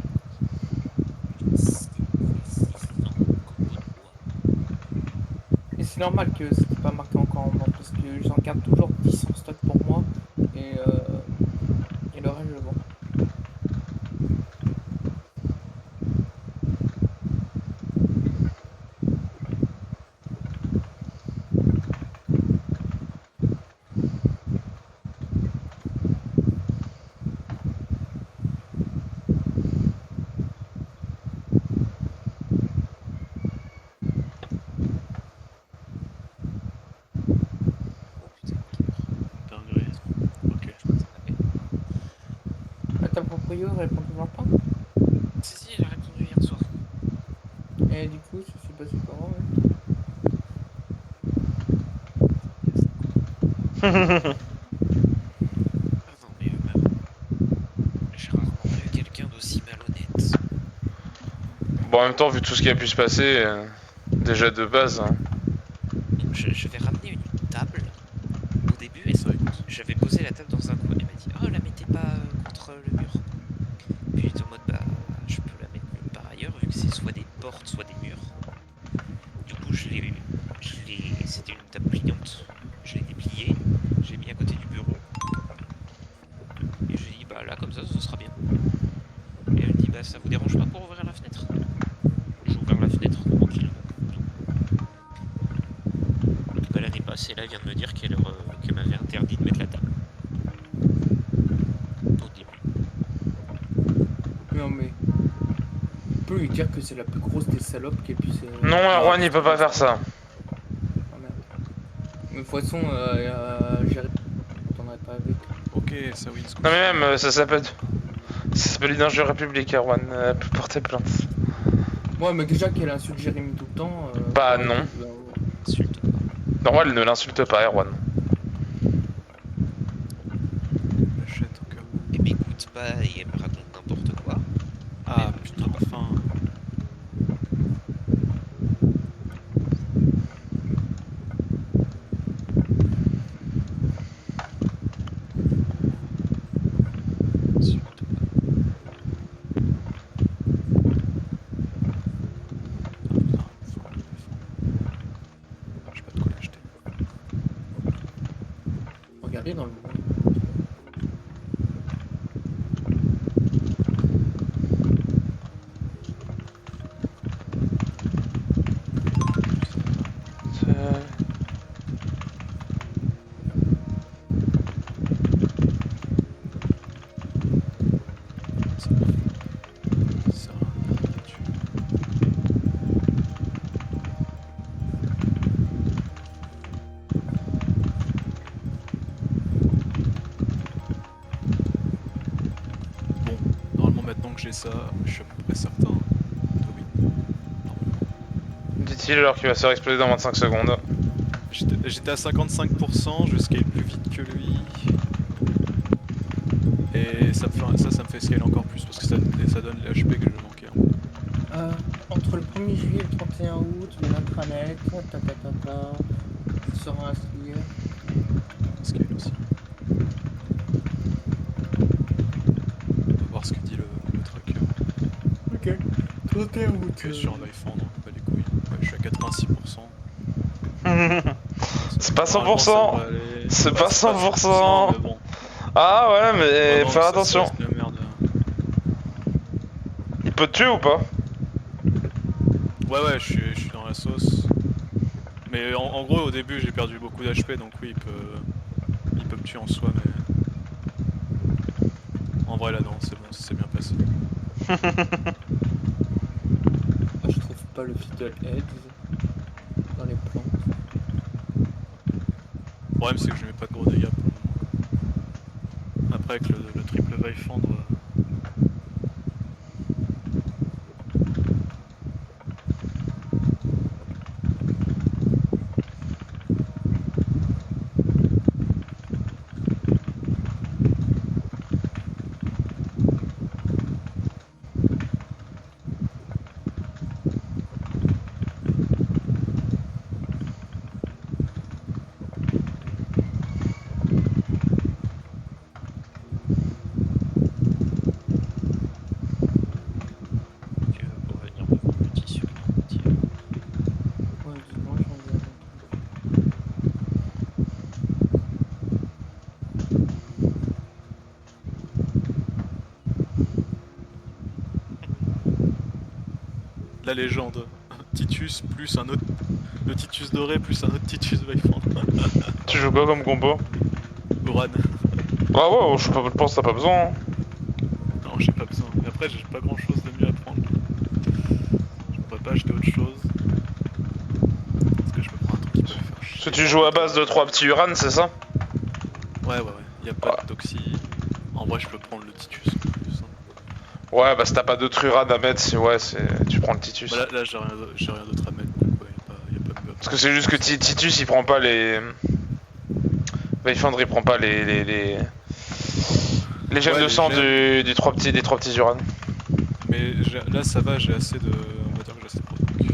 Et c'est normal que c'était pas marqué encore en vente parce que j'en garde toujours 10 en stock pour moi et le reste je le vends. Dinguerie. Ok. Ah, ta proprio elle répond toujours pas. Si, si, j'ai répondu hier soir. Et du coup ça s'est passé comment Ah non, mais j'ai rarement vu quelqu'un d'aussi malhonnête. Bon, en même temps, vu tout ce qui a pu se passer, déjà de base. Hein. Je vais ramener une table. Au début, et Ça écoute. j'avais posé la table dans un coin. Elle m'a dit, oh, la mettez pas contre le mur. Puis j'étais en mode, bah, je peux la mettre nulle part ailleurs, vu que c'est soit des portes, soit des murs. Du coup, c'était une table pliante. Je l'ai dépliée, j'ai mis à côté du bureau. Et j'ai dit, bah là, comme ça, ce sera bien. Et elle me dit, bah, ça vous dérange pas pour ouvrir la fenêtre? J'ai ouvert la fenêtre tranquillement. Bah, l'année passée, là, elle vient de me dire qu'elle m'avait interdit de mettre la table. Au début. Non mais... On peut lui dire que c'est la plus grosse des salopes qu'elle puisse... Non, Erwan, il peut pas faire ça. Ah, merde. Mais de toute façon, j'y retournerai pas avec. Ok, ça win. Non, mais même, ça s'appelle une injure république, Erwan. Elle peut porter plainte. Ouais mais déjà qu'elle insulte Jérémy tout le temps... Bah, ouais, non. Insulte pas. Non, elle ne l'insulte pas, Erwan. J'achète au cas où. Elle m'écoute pas et elle me raconte n'importe quoi. Ah putain, enfin. Insulte pas. Putain, faut le défendre. J'ai pas de quoi l'acheter. Regardez dans le monde. Ça, là-dessus. Bon, normalement maintenant que j'ai ça, je suis à peu près certain de win. Dit-il alors qu'il va se faire exploser dans 25 secondes. J'étais à 55%, je vais scaler plus vite que lui. et ça me fait scale encore plus parce que ça donne les HP que je manquais. Entre le 1er juillet et le 31 août, l'intranet, ça sera inscrit. Scale aussi. On va voir ce que dit le tracker. Ok. 31 août. Ok, sur un Vifendre, pas les couilles. Ouais, je suis à 86%. C'est pas Normalement, 100%. ça devrait aller. C'est pas 100%. mais bon. Ah ouais, mais Vraiment, faire ça attention. reste la merde. Il peut te tuer ou pas? Ouais, je suis dans la sauce. Mais en gros, au début, j'ai perdu beaucoup d'HP, donc oui, il peut me tuer en soi, mais... En vrai, là, non, c'est bon, ça s'est bien passé. Je trouve pas le Fiddle Heads dans les plantes. Le problème, c'est que je mets pas de gros dégâts pour le moment. Après, avec le triple Vifendre... Tu veux pour venir me voir le tissu entier. Ouais, dis-moi, j'en ai un. La légende. Titus plus un autre... Le Titus doré plus un autre Titus Vifendre. Tu joues quoi comme combo? Uran. Ah ouais, je pense que t'as pas besoin. Hein. Non, j'ai pas besoin. Mais après, j'ai pas grand chose de mieux à prendre. Je pourrais pas acheter autre chose. Est-ce que je peux prendre un truc qui peut me faire Parce chier? que tu joues à base de 3 petits Uran, c'est ça? Ouais. Y a pas de toxi. En vrai, je peux prendre le Titus en plus. Hein. Ouais, bah si t'as pas d'autres Uran à mettre, tu prends le Titus. Bah là j'ai rien d'autre à mettre, donc ouais, y a pas de... Parce que c'est juste que Titus il prend pas les... Vifendre il prend pas les gemmes Ouais, de les sang gemmes. des trois petits Uran. Mais là ça va, j'ai assez de... On va dire que j'ai assez de provoque.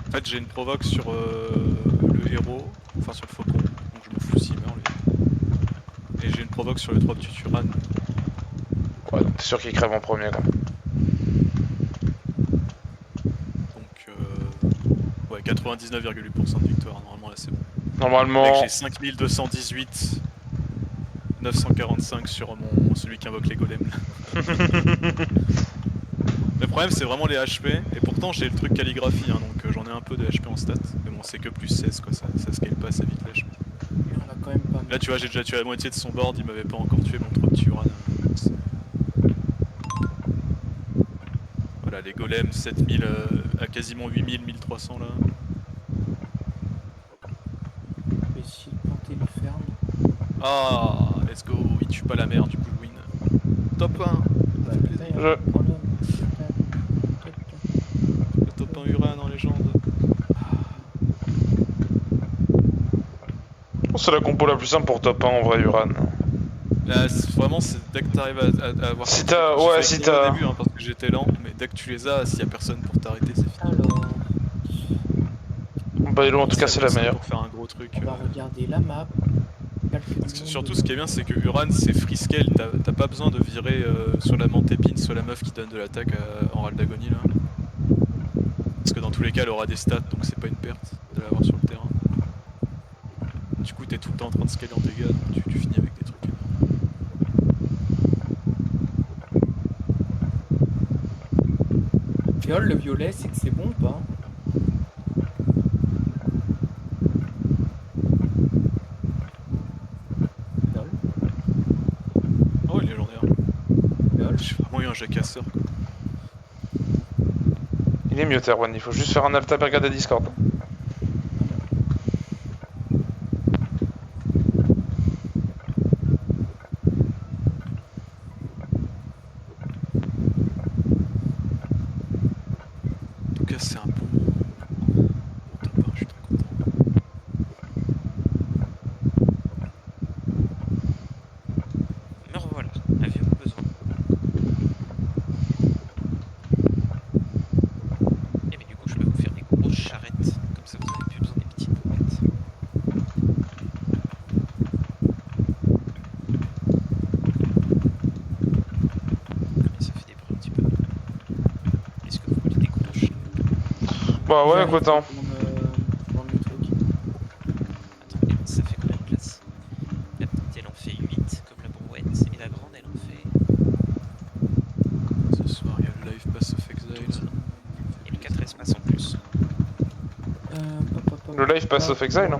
En fait j'ai une provoque sur le héros, enfin sur le faucon, donc je m'en fous s'il meurt lui. Et j'ai une provoque sur les 3 petits Uran. Ouais, donc t'es sûr qu'il crève en premier quoi. Donc ouais, 99,8% de victoire, normalement là c'est bon. Normalement... Mec, j'ai 5218, 945 sur celui qui invoque les golems. Le problème c'est vraiment les HP, et pourtant j'ai le truc calligraphie, hein, donc j'en ai un peu de HP en stats. Mais bon, c'est que plus 16 quoi, ça scale pas assez vite les HP. Il y en a quand même pas mal. Là tu vois, j'ai déjà tué la moitié de son board, il m'avait pas encore tué mon 3 petits Uran. Voilà, les golems 7000 à quasiment 8000, 1300 là. Je vais essayer de planter les fermes. Ah, let's go, il tue pas la mer, du coup je win. Top 1, Bah, Je- le top 1 Uran en légende. C'est la compo la plus simple pour top 1 en vrai Uran. Là, vraiment, c'est dès que t'arrives à avoir... Si ces t'as- trucs, ouais, j'ai si fait exprès t'as- au début, hein, parce que j'étais lent, mais dès que tu les as, s'il y a personne pour t'arrêter, c'est fini. Alors, Bailo en tout cas c'est la meilleure. Pour faire un gros truc. on va regarder la map. Parce que surtout, ce qui est bien, c'est que Uran, c'est free scale, t'as pas besoin de virer soit la mentépine, soit la meuf qui donne de l'attaque en râle d'agonie, là. Parce que dans tous les cas, elle aura des stats, donc c'est pas une perte de l'avoir sur le terrain. Du coup, t'es tout le temps en train de scaler en dégâts, donc tu finis avec des trucs énormes. Fiole, le violet, c'est que c'est bon ou pas? Fiole, Oh, il est légendaire. fiole. J'ai vraiment eu un jacasseur, quoi. Il est mieux Terwan, il faut juste faire un alt tab et regarder Discord. En tout cas, c'est un bon top 1, je suis très content. Me Bah ouais, J'arrive écoute, hein. dans le truc. Attendez, ça fait combien de places? La petite elle en fait 8 comme la brouette et la grande elle en fait. Ce soir, il y a le live Pass of Exile. Et le 4 espaces en plus. Le live Pass of Exile, hein.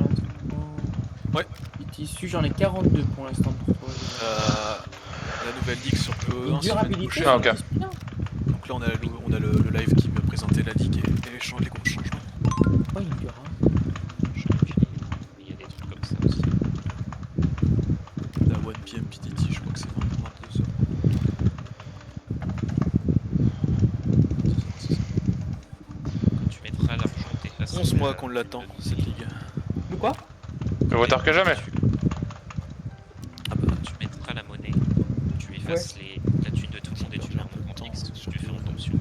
Ouais. Les tissus, j'en ai 42 pour l'instant pour toi. La nouvelle ligue sur PoE1 Une semaine durabilité, prochaine. Ah, ok. c'est bien. Donc là, on a le live qui va présenter la ligue et les gros changements. Ouais, il y aura. J'en ai aucune idée. Mais il y a des trucs comme ça aussi. La 1PM PDT, je crois que c'est 22 heures. Quand tu mettras l'argent, t'effaces 11 mois qu'on l'attend, cette ligue. De quoi? Plus vaut tard que jamais. Ah bah, tu mettras la monnaie, tu effaces la thune de tout le monde et tu mets un montant fixe, tu fais en option.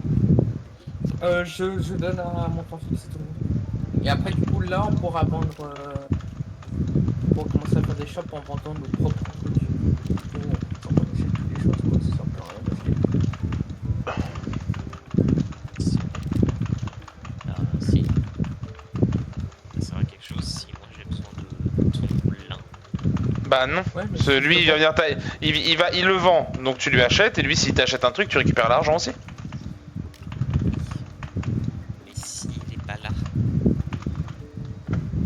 Je donne à mon temps fixe tout le monde. Et après, du coup, là, on pourra vendre. Pour commencer à faire des shops en vendant nos propres produits. Quand on achète toutes les choses, quoi, ça sert plus à rien d'acheter. Si. Ça sert à quelque chose si moi j'ai besoin de ton lin. Bah non. Ouais, mais Parce que lui, il va venir il le vend, donc tu lui achètes, et lui, s'il t'achète un truc, tu récupères l'argent aussi. Mais s'il est pas là,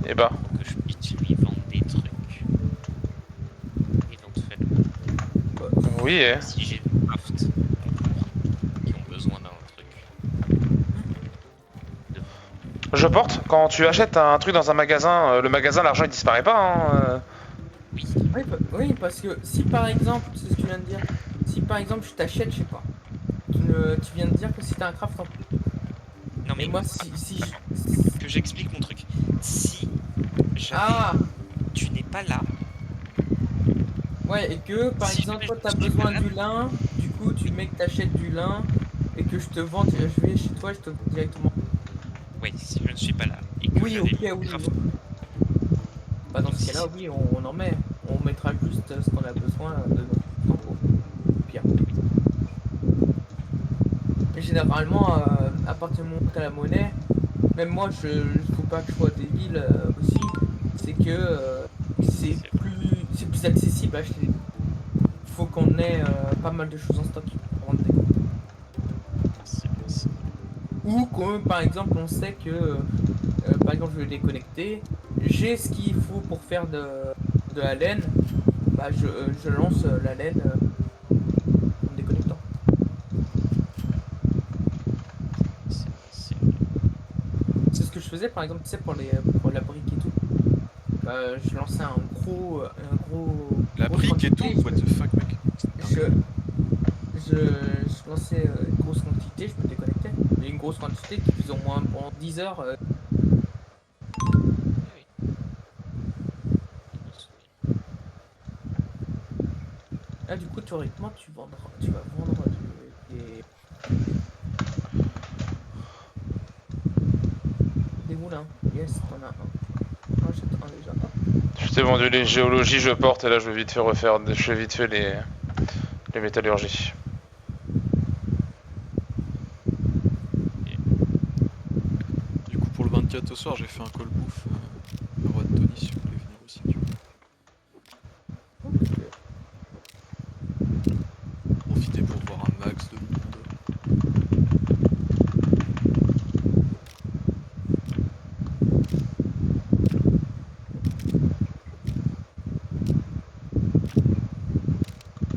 Et bah. faut que je puisse lui vendre des trucs. Éventuellement. Oui, eh. Si j'ai des crafts qui ont besoin d'un truc. Je porte, quand tu achètes un truc dans un magasin, le magasin, l'argent il disparaît pas, hein. Oui. Oui, parce que si par exemple, c'est ce que tu viens de dire, si par exemple je t'achète, je sais pas, tu viens de dire que c'était un craft en plus. Non mais Et moi, que j'explique mon truc. Si jamais Ah tu n'es pas là, ouais, et que par Si exemple, jamais toi je t'as suis besoin malade. du lin, du coup tu mets que t'achètes du lin, et que je te vends, je vais chez toi, je te vends directement. ouais, si je ne suis pas là et que Oui, je ok, vais oui. craft- Bah dans ce cas-là, oui, on en met. On mettra juste ce qu'on a besoin de notre tempo. Pire. Mais généralement, à partir du moment où t'as la monnaie, même moi, faut pas que je sois débile aussi, c'est que c'est plus accessible à acheter. Faut qu'on ait pas mal de choses en stock pour vendre des coups. c'est- Ou que par exemple on sait que par exemple je vais déconnecter, j'ai ce qu'il faut pour faire de la laine, bah je lance la laine en déconnectant. c'est- C'est ce que je faisais par exemple, tu sais, pour la brique et tout. Je lançais un gros La grosse brique et tout, quantité, what the fuck, mec. je lançais une grosse quantité, je me déconnectais. Et une grosse quantité qui plus ou moins pendant 10 heures. Là du coup théoriquement tu vas vendre des moulins. Yes, t'en as un. Moi j'en ai déjà un. Je t'ai vendu les géologies, je porte, et là je vais vite fait les métallurgies. Du coup, pour le 24 au soir, j'ai fait un call bouffe. Le roi de Tony, si vous voulez venir aussi. Profitez pour voir un max de monde.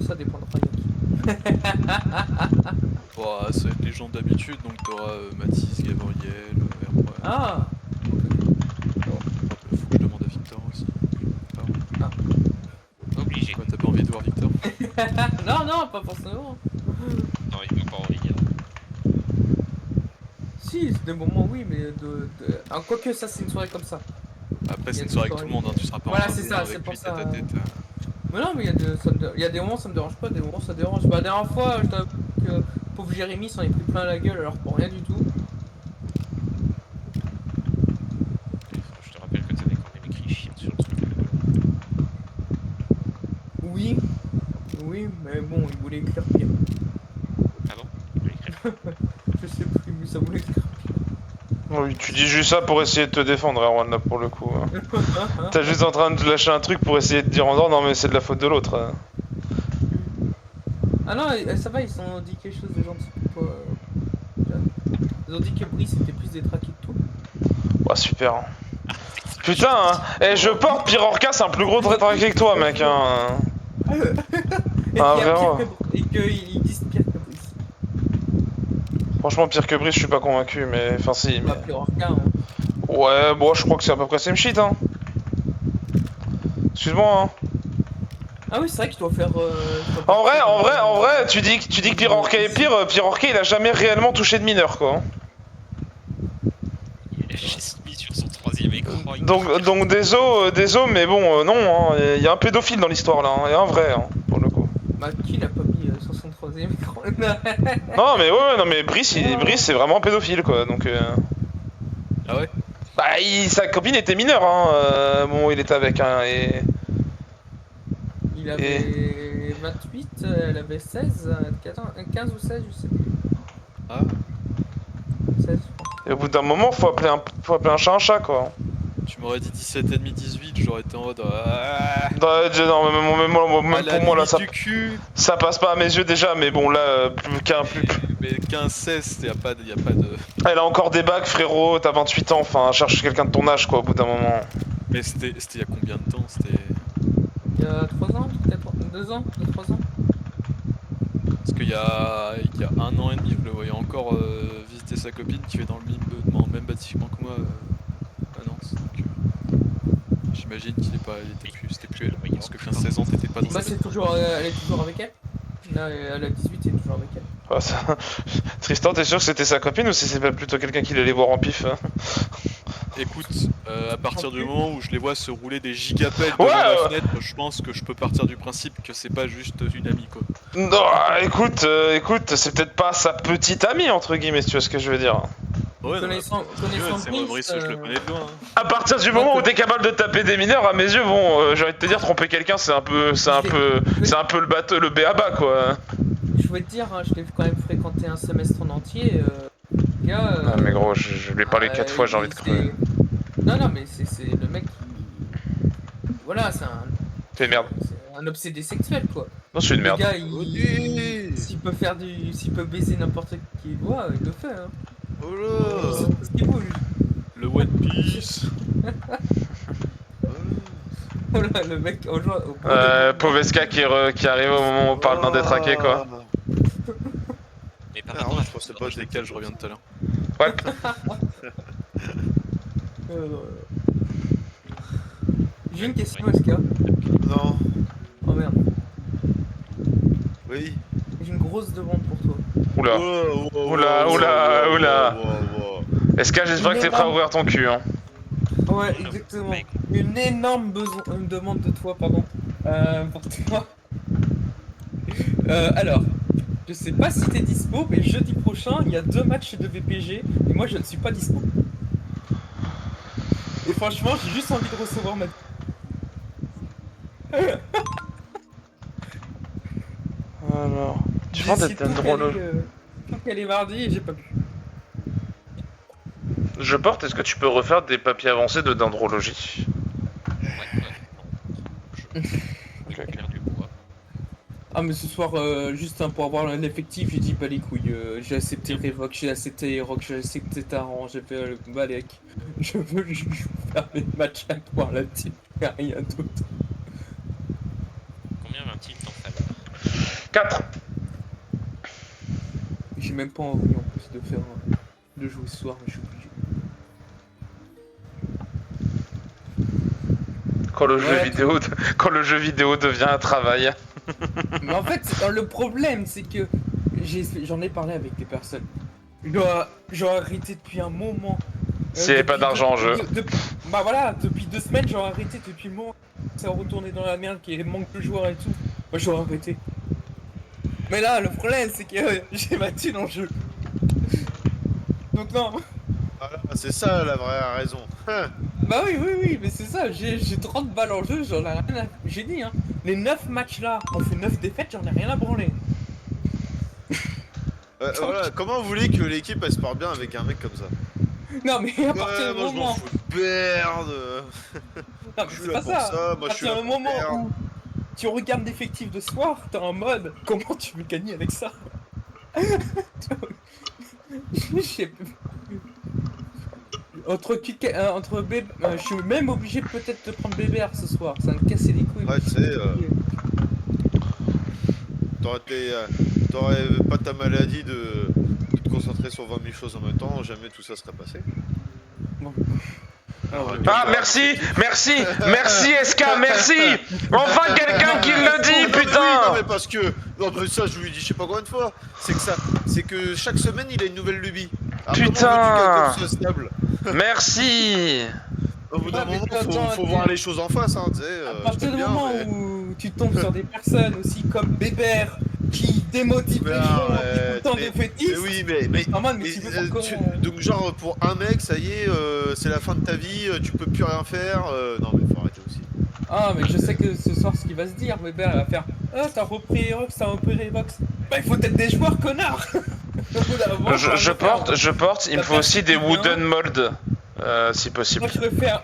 Ça dépendra de qui. Bon, ça va être les gens d'habitude, donc t'auras Mathis, Gabriel, Erwan. Ah Faut que je demande à Victor aussi. Obligé. Quoi, t'as pas envie de voir Victor? non, non, pas forcément. Non, il m'a pas envie. Si, des moments oui, mais ah, quoique ça c'est une soirée comme ça. Après, Il y c'est a une des soirée avec tout soirées. le monde, hein. Tu seras pas Voilà, en train de c'est venir ça, avec c'est pour lui ça. tête à tête. Mais non, mais il y a des moments ça me dérange pas, des moments ça dérange. Bah la dernière fois, je t'avoue que pauvre Jérémy s'en est pris plein la gueule alors pour rien du tout. Je te rappelle que t'avais quand même écrit chien sur le truc. Oui, oui, mais bon, il voulait écrire pire. Ah bon? Je vais écrire. Je sais plus, mais ça voulait écrire pire. Oui, tu dis juste ça pour essayer de te défendre, Erwan, là, pour le coup. Hein. T'es juste en train de lâcher un truc pour essayer de dire en dehors, non mais c'est de la faute de l'autre. Hein. Ah non, ça va, ils ont dit quelque chose de gentil. Ils ont dit que Brice était plus détraqué que toi. Ouais, super. Hein. Putain, hein. Eh, je porte Pyrorca, c'est un plus gros traqué que toi, mec. Hein. Et Ah, qu'il y a vraiment. et qu'ils disent pire que Brice. Franchement, pire que Brice, je suis pas convaincu, mais enfin, si. Bah, Mais... plus Orca, hein. Ouais, bon, je crois que c'est à peu près same shit, hein. Excuse-moi, hein. Ah oui, c'est vrai qu'il doit faire. En vrai, tu dis que Pyrorca est pire, Pyrorca il a jamais réellement touché de mineur, quoi. Il a lâché Simi sur son 3ème écran. il Donc désolé, mais bon, non, hein, y a un pédophile dans l'histoire là, hein, et un vrai, hein, pour le coup. Bah, qui n'a pas mis 63ème écran? Non, mais ouais, non, mais Brice c'est vraiment un pédophile, quoi, donc. Ah ouais? Bah, sa copine était mineure, hein, bon, il était avec un. Et... Il avait 28, elle avait 16, 15 ou 16, je sais plus. Ah. 16. Et au bout d'un moment, faut appeler un chat un chat, quoi. Tu m'aurais dit 17,5, 18, j'aurais été en mode. Ah, Non, même pour moi, là, ça, du cul. ça passe pas à mes yeux déjà, mais bon, là, Mais 15-16, y'a pas de. Elle a encore des bacs, frérot, t'as 28 ans, enfin, cherche quelqu'un de ton âge, quoi, au bout d'un moment. Mais c'était il y a combien de temps? C'était. Il y a 3 ans, peut-être 2 ans, 2-3 ans. Parce qu'il y a 1 an et demi, je le voyais encore visiter sa copine qui fait dans le même bâtiment que moi à Nantes. Donc, j'imagine c'était plus elle. Parce que 15-16 ans, t'étais pas dans Bah, sa c'est toujours, elle est toujours avec elle. Là, elle a 18, elle est toujours avec elle. Ah, ça... Tristan, t'es sûr que c'était sa copine ou si c'est pas plutôt quelqu'un qui l'allait voir en pif, hein? Écoute, à partir du moment où je les vois se rouler des gigapelles Ouais, devant la fenêtre, je pense que je peux partir du principe que c'est pas juste une amie, quoi. Non, écoute, c'est peut-être pas sa petite amie, entre guillemets, si tu vois ce que je veux dire. Ouais, Connaissant c'est moi, Brice, je le connais de loin. Hein. À partir du moment où t'es capable de taper des mineurs, à mes yeux, bon, j'ai envie de te dire, tromper quelqu'un, c'est un peu le bateau, le B.A.B.A. quoi. Je voulais te dire, hein, je l'ai quand même fréquenté un semestre en entier. Le gars. Non, mais gros, je lui ai parlé 4 fois, j'ai envie de crever. Non, mais c'est le mec qui. Voilà, T'es une merde. c'est un obsédé sexuel, quoi. Non, je suis une merde. Le gars, s'il peut baiser n'importe qui il voit, il le fait, hein. Oh là. C'est tout ce qu'il vaut, lui. Le One Piece. Voilà, le mec au joie. Poveska qui arrive au moment où on parle d'un détraqué, quoi. Mais par Ah, rapport moi, à je pensais ton pas orange, Je décale, je reviens de tout à l'heure. Ouais. J'ai une question, SK. Non. Oh merde. Oui. J'ai une grosse demande pour toi. Oula. Oula. Est-ce que j'espère que t'es prêt à ouvrir ton cul, hein? Ouais, exactement. mec. Une énorme demande de toi, pardon. Pour toi. Alors, je sais pas si t'es dispo, mais jeudi prochain, il y a 2 matchs de VPG, et moi je ne suis pas dispo. Et franchement, j'ai juste envie de recevoir ma... Alors... Tu J'ai vois, essayé t'es un de drôle. tout caler mardi et j'ai pas pu. Je porte, est-ce que tu peux refaire des papiers avancés de dendrologie? je vais faire du bois. Ah mais ce soir, juste pour avoir l'effectif, j'ai dit pas les couilles. J'ai accepté Revoc, j'ai accepté Rock, j'ai accepté Taran, j'ai fait le Balek. Je veux juste faire des matchs à toi là-dessus, y'a rien d'autre. Combien va-t-il t'en falloir? 4. J'ai même pas envie en plus de jouer ce soir, mais je suis obligé. Quand le Ouais, quand le jeu vidéo devient un travail. Mais en fait, le problème, c'est que j'en ai parlé avec des personnes. J'ai arrêté depuis un moment. S'il y avait pas d'argent en jeu. Bah voilà, depuis 2 semaines, j'ai arrêté depuis le moment. Ça a retourné dans la merde, qu'il manque de joueurs et tout. Moi, j'aurais arrêté. Mais là, le problème, c'est que j'ai ma thune en jeu. Donc non. Voilà, c'est ça la vraie raison. Bah oui, mais c'est ça, j'ai 30 balles en jeu, j'en ai rien à... J'ai dit, hein, les 9 matchs là, on fait 9 défaites, j'en ai rien à branler. Voilà, comment vous voulez que l'équipe elle se porte bien avec un mec comme ça? Non mais à partir Ouais, du moi je m'en moment... fous de merde. Non mais Je suis c'est là pas pour ça. ça, À moi je suis partir là du pour moment perdre. où tu regardes l'effectif de soir, t'es en mode comment tu veux gagner avec ça? Je sais pas. Entre bébé, je suis même obligé peut-être de prendre Bébert ce soir, ça va me casser les couilles. Ouais, tu sais, t'aurais pas ta maladie de te concentrer sur 20 000 choses en même temps, jamais tout ça serait passé. Bon. Alors, Ah, Ah, ouais. merci SK, merci. Enfin quelqu'un qui le dit, Non, mais oui, putain. non mais parce que non mais ça je lui dis je sais pas combien de fois. C'est que chaque semaine il a une nouvelle lubie. Alors, Putain. comment veux-tu quelqu'un soit stable? Merci. Au bout d'un Ouais, mais moment attends, faut voir les choses en face hein, tu sais. à Je partir t'aime du bien moment mais. où tu tombes sur des personnes aussi comme Bébert qui démotivent Mais les gens, qui font arrête, tant mais- de fétiches. Mais oui mais Normal, mais mais, tu veux faire comment donc genre pour un mec ça y est c'est la fin de ta vie tu peux plus rien faire non mais faut arrêter aussi. Ah, mais je sais que ce soir, ce qu'il va se dire, Weber, il va faire ah, t'as repris Erox, t'as repris Evox. Bah, il faut être des joueurs, connard. Au bout d'un moment, faut Je rien porte. Il me faut aussi des wooden mold, si possible. Moi, je préfère.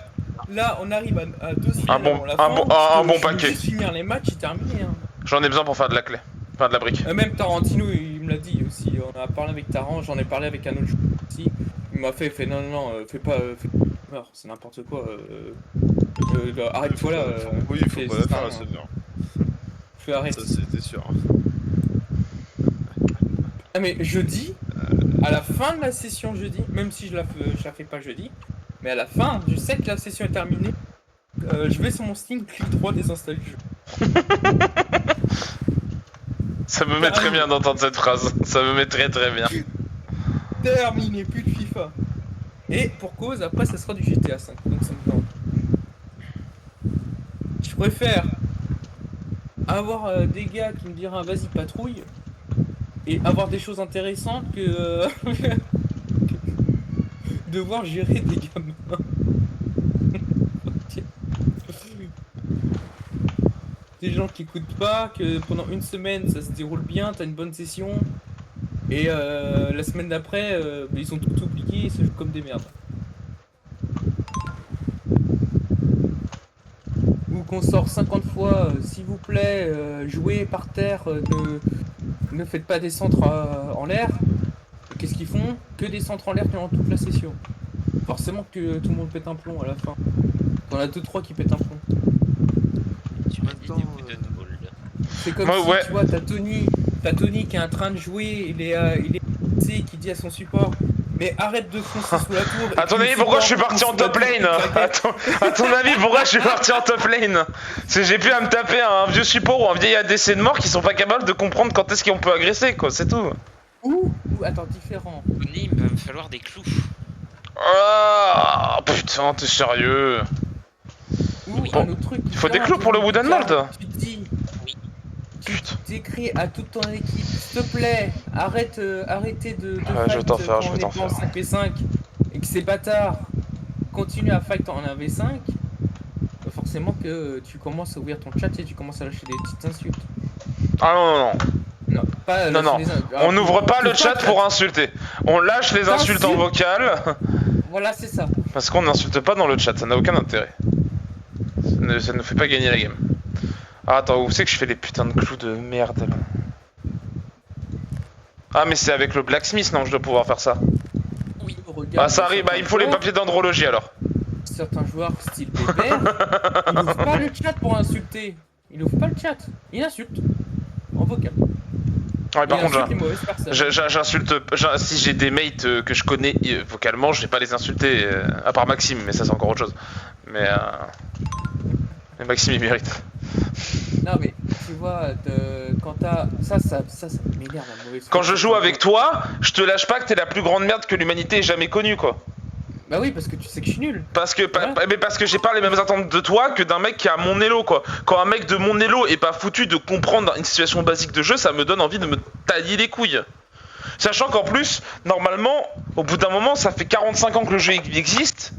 Là, on arrive à 2 semaines Un bon- avant la un fin, bon- parce un que bon je veux paquet. juste finir les matchs et terminer. Hein. J'en ai besoin pour faire de la clé, enfin de la brique. Même Tarantino, il me l'a dit aussi. On a parlé avec Taran, j'en ai parlé avec un autre joueur aussi. Il m'a fait non, fais pas. Non, c'est n'importe quoi. Arrête, voilà. Oui il faut pas la faire la summer. Fais arrête. Ça c'était sûr. Ah, mais jeudi, à la fin de la session jeudi, même si je la fais pas jeudi, mais à la fin, je sais que la session est terminée. Je vais sur mon Steam, clic droit, désinstaller le jeu. Ça me met très bien d'entendre cette phrase. Ça me met très bien. Terminé, plus de FIFA. Et pour cause, après ça sera du GTA 5, donc ça me tente. Je préfère avoir des gars qui me diront vas-y patrouille et avoir des choses intéressantes que devoir gérer des gamins. Des gens qui écoutent pas, que pendant une semaine ça se déroule bien, t'as une bonne session, et la semaine d'après ils ont tout oublié et se jouent comme des merdes. Ou qu'on sort 50 fois, s'il vous plaît, jouez par terre, ne faites pas des centres en l'air. Qu'est-ce qu'ils font? Que des centres en l'air pendant toute la session. Forcément que tout le monde pète un plomb à la fin. On a 2-3 qui pètent un plomb. Tu m'as dit des wooden balls. C'est comme Ouais, si, ouais. tu vois, t'as Tony qui est en train de jouer, il est qui dit à son support mais arrête de foncer sous la tour. À ton avis, pourquoi je suis parti en top lane? À ton avis, pourquoi je suis parti en top lane? Parce que j'ai pu à me taper un vieux support ou un vieil ADC de mort qui sont pas capables de comprendre quand est-ce qu'on peut agresser, quoi, c'est tout. Ou, attends, différent. Tony, il va me falloir des clous. Ah, putain, t'es sérieux? Ou Oui. un autre truc. Il faut des clous pour le wooden mold? Tu te dis, Oui. Putain. t'écris à toute ton équipe, s'il te plaît, arrêtez de Ouais, je vais fight t'en faire, quand je vais on est t'en pas en faire. 5v5 et que ces bâtards continuent à fight en 1v5, forcément que tu commences à ouvrir ton chat et tu commences à lâcher des petites insultes. Ah non, non, non. Non, pas Non, non. lâcher des On n'ouvre pas le Tout chat ça, pour insulter. On lâche les insultes en vocal. Voilà, c'est ça. Parce qu'on n'insulte pas dans le chat, ça n'a aucun intérêt. Ça ne fait pas gagner la game. Ah, attends, où c'est que je fais les putains de clous de merde là? Ah, mais c'est avec le blacksmith, non, je dois pouvoir faire ça. Oui. Regarde, Ah, ça arrive, bah il me faut les papiers d'andrologie alors. Certains joueurs style Bébert, ils n'ouvrent pas le chat pour insulter. Ils n'ouvrent pas le chat, ils insultent. En vocal. Ouais, par Ils contre, insultent les mauvaises personnes. j'insulte. Si j'ai des mates que je connais vocalement, je vais pas les insulter. À part Maxime, mais ça c'est encore autre chose. Mais Maxime il mérite. Non mais tu vois, quand t'as ça m'énerve la mauvaise. Quand je joue avec toi, je te lâche pas que t'es la plus grande merde que l'humanité ait jamais connue, quoi. Bah oui, parce que tu sais que je suis nul. Parce que, Ouais. mais parce que j'ai pas les mêmes attentes de toi que d'un mec qui a mon elo, quoi. Quand un mec de mon elo est pas foutu de comprendre une situation basique de jeu, ça me donne envie de me tailler les couilles. Sachant qu'en plus, normalement, au bout d'un moment, ça fait 45 ans que le jeu existe.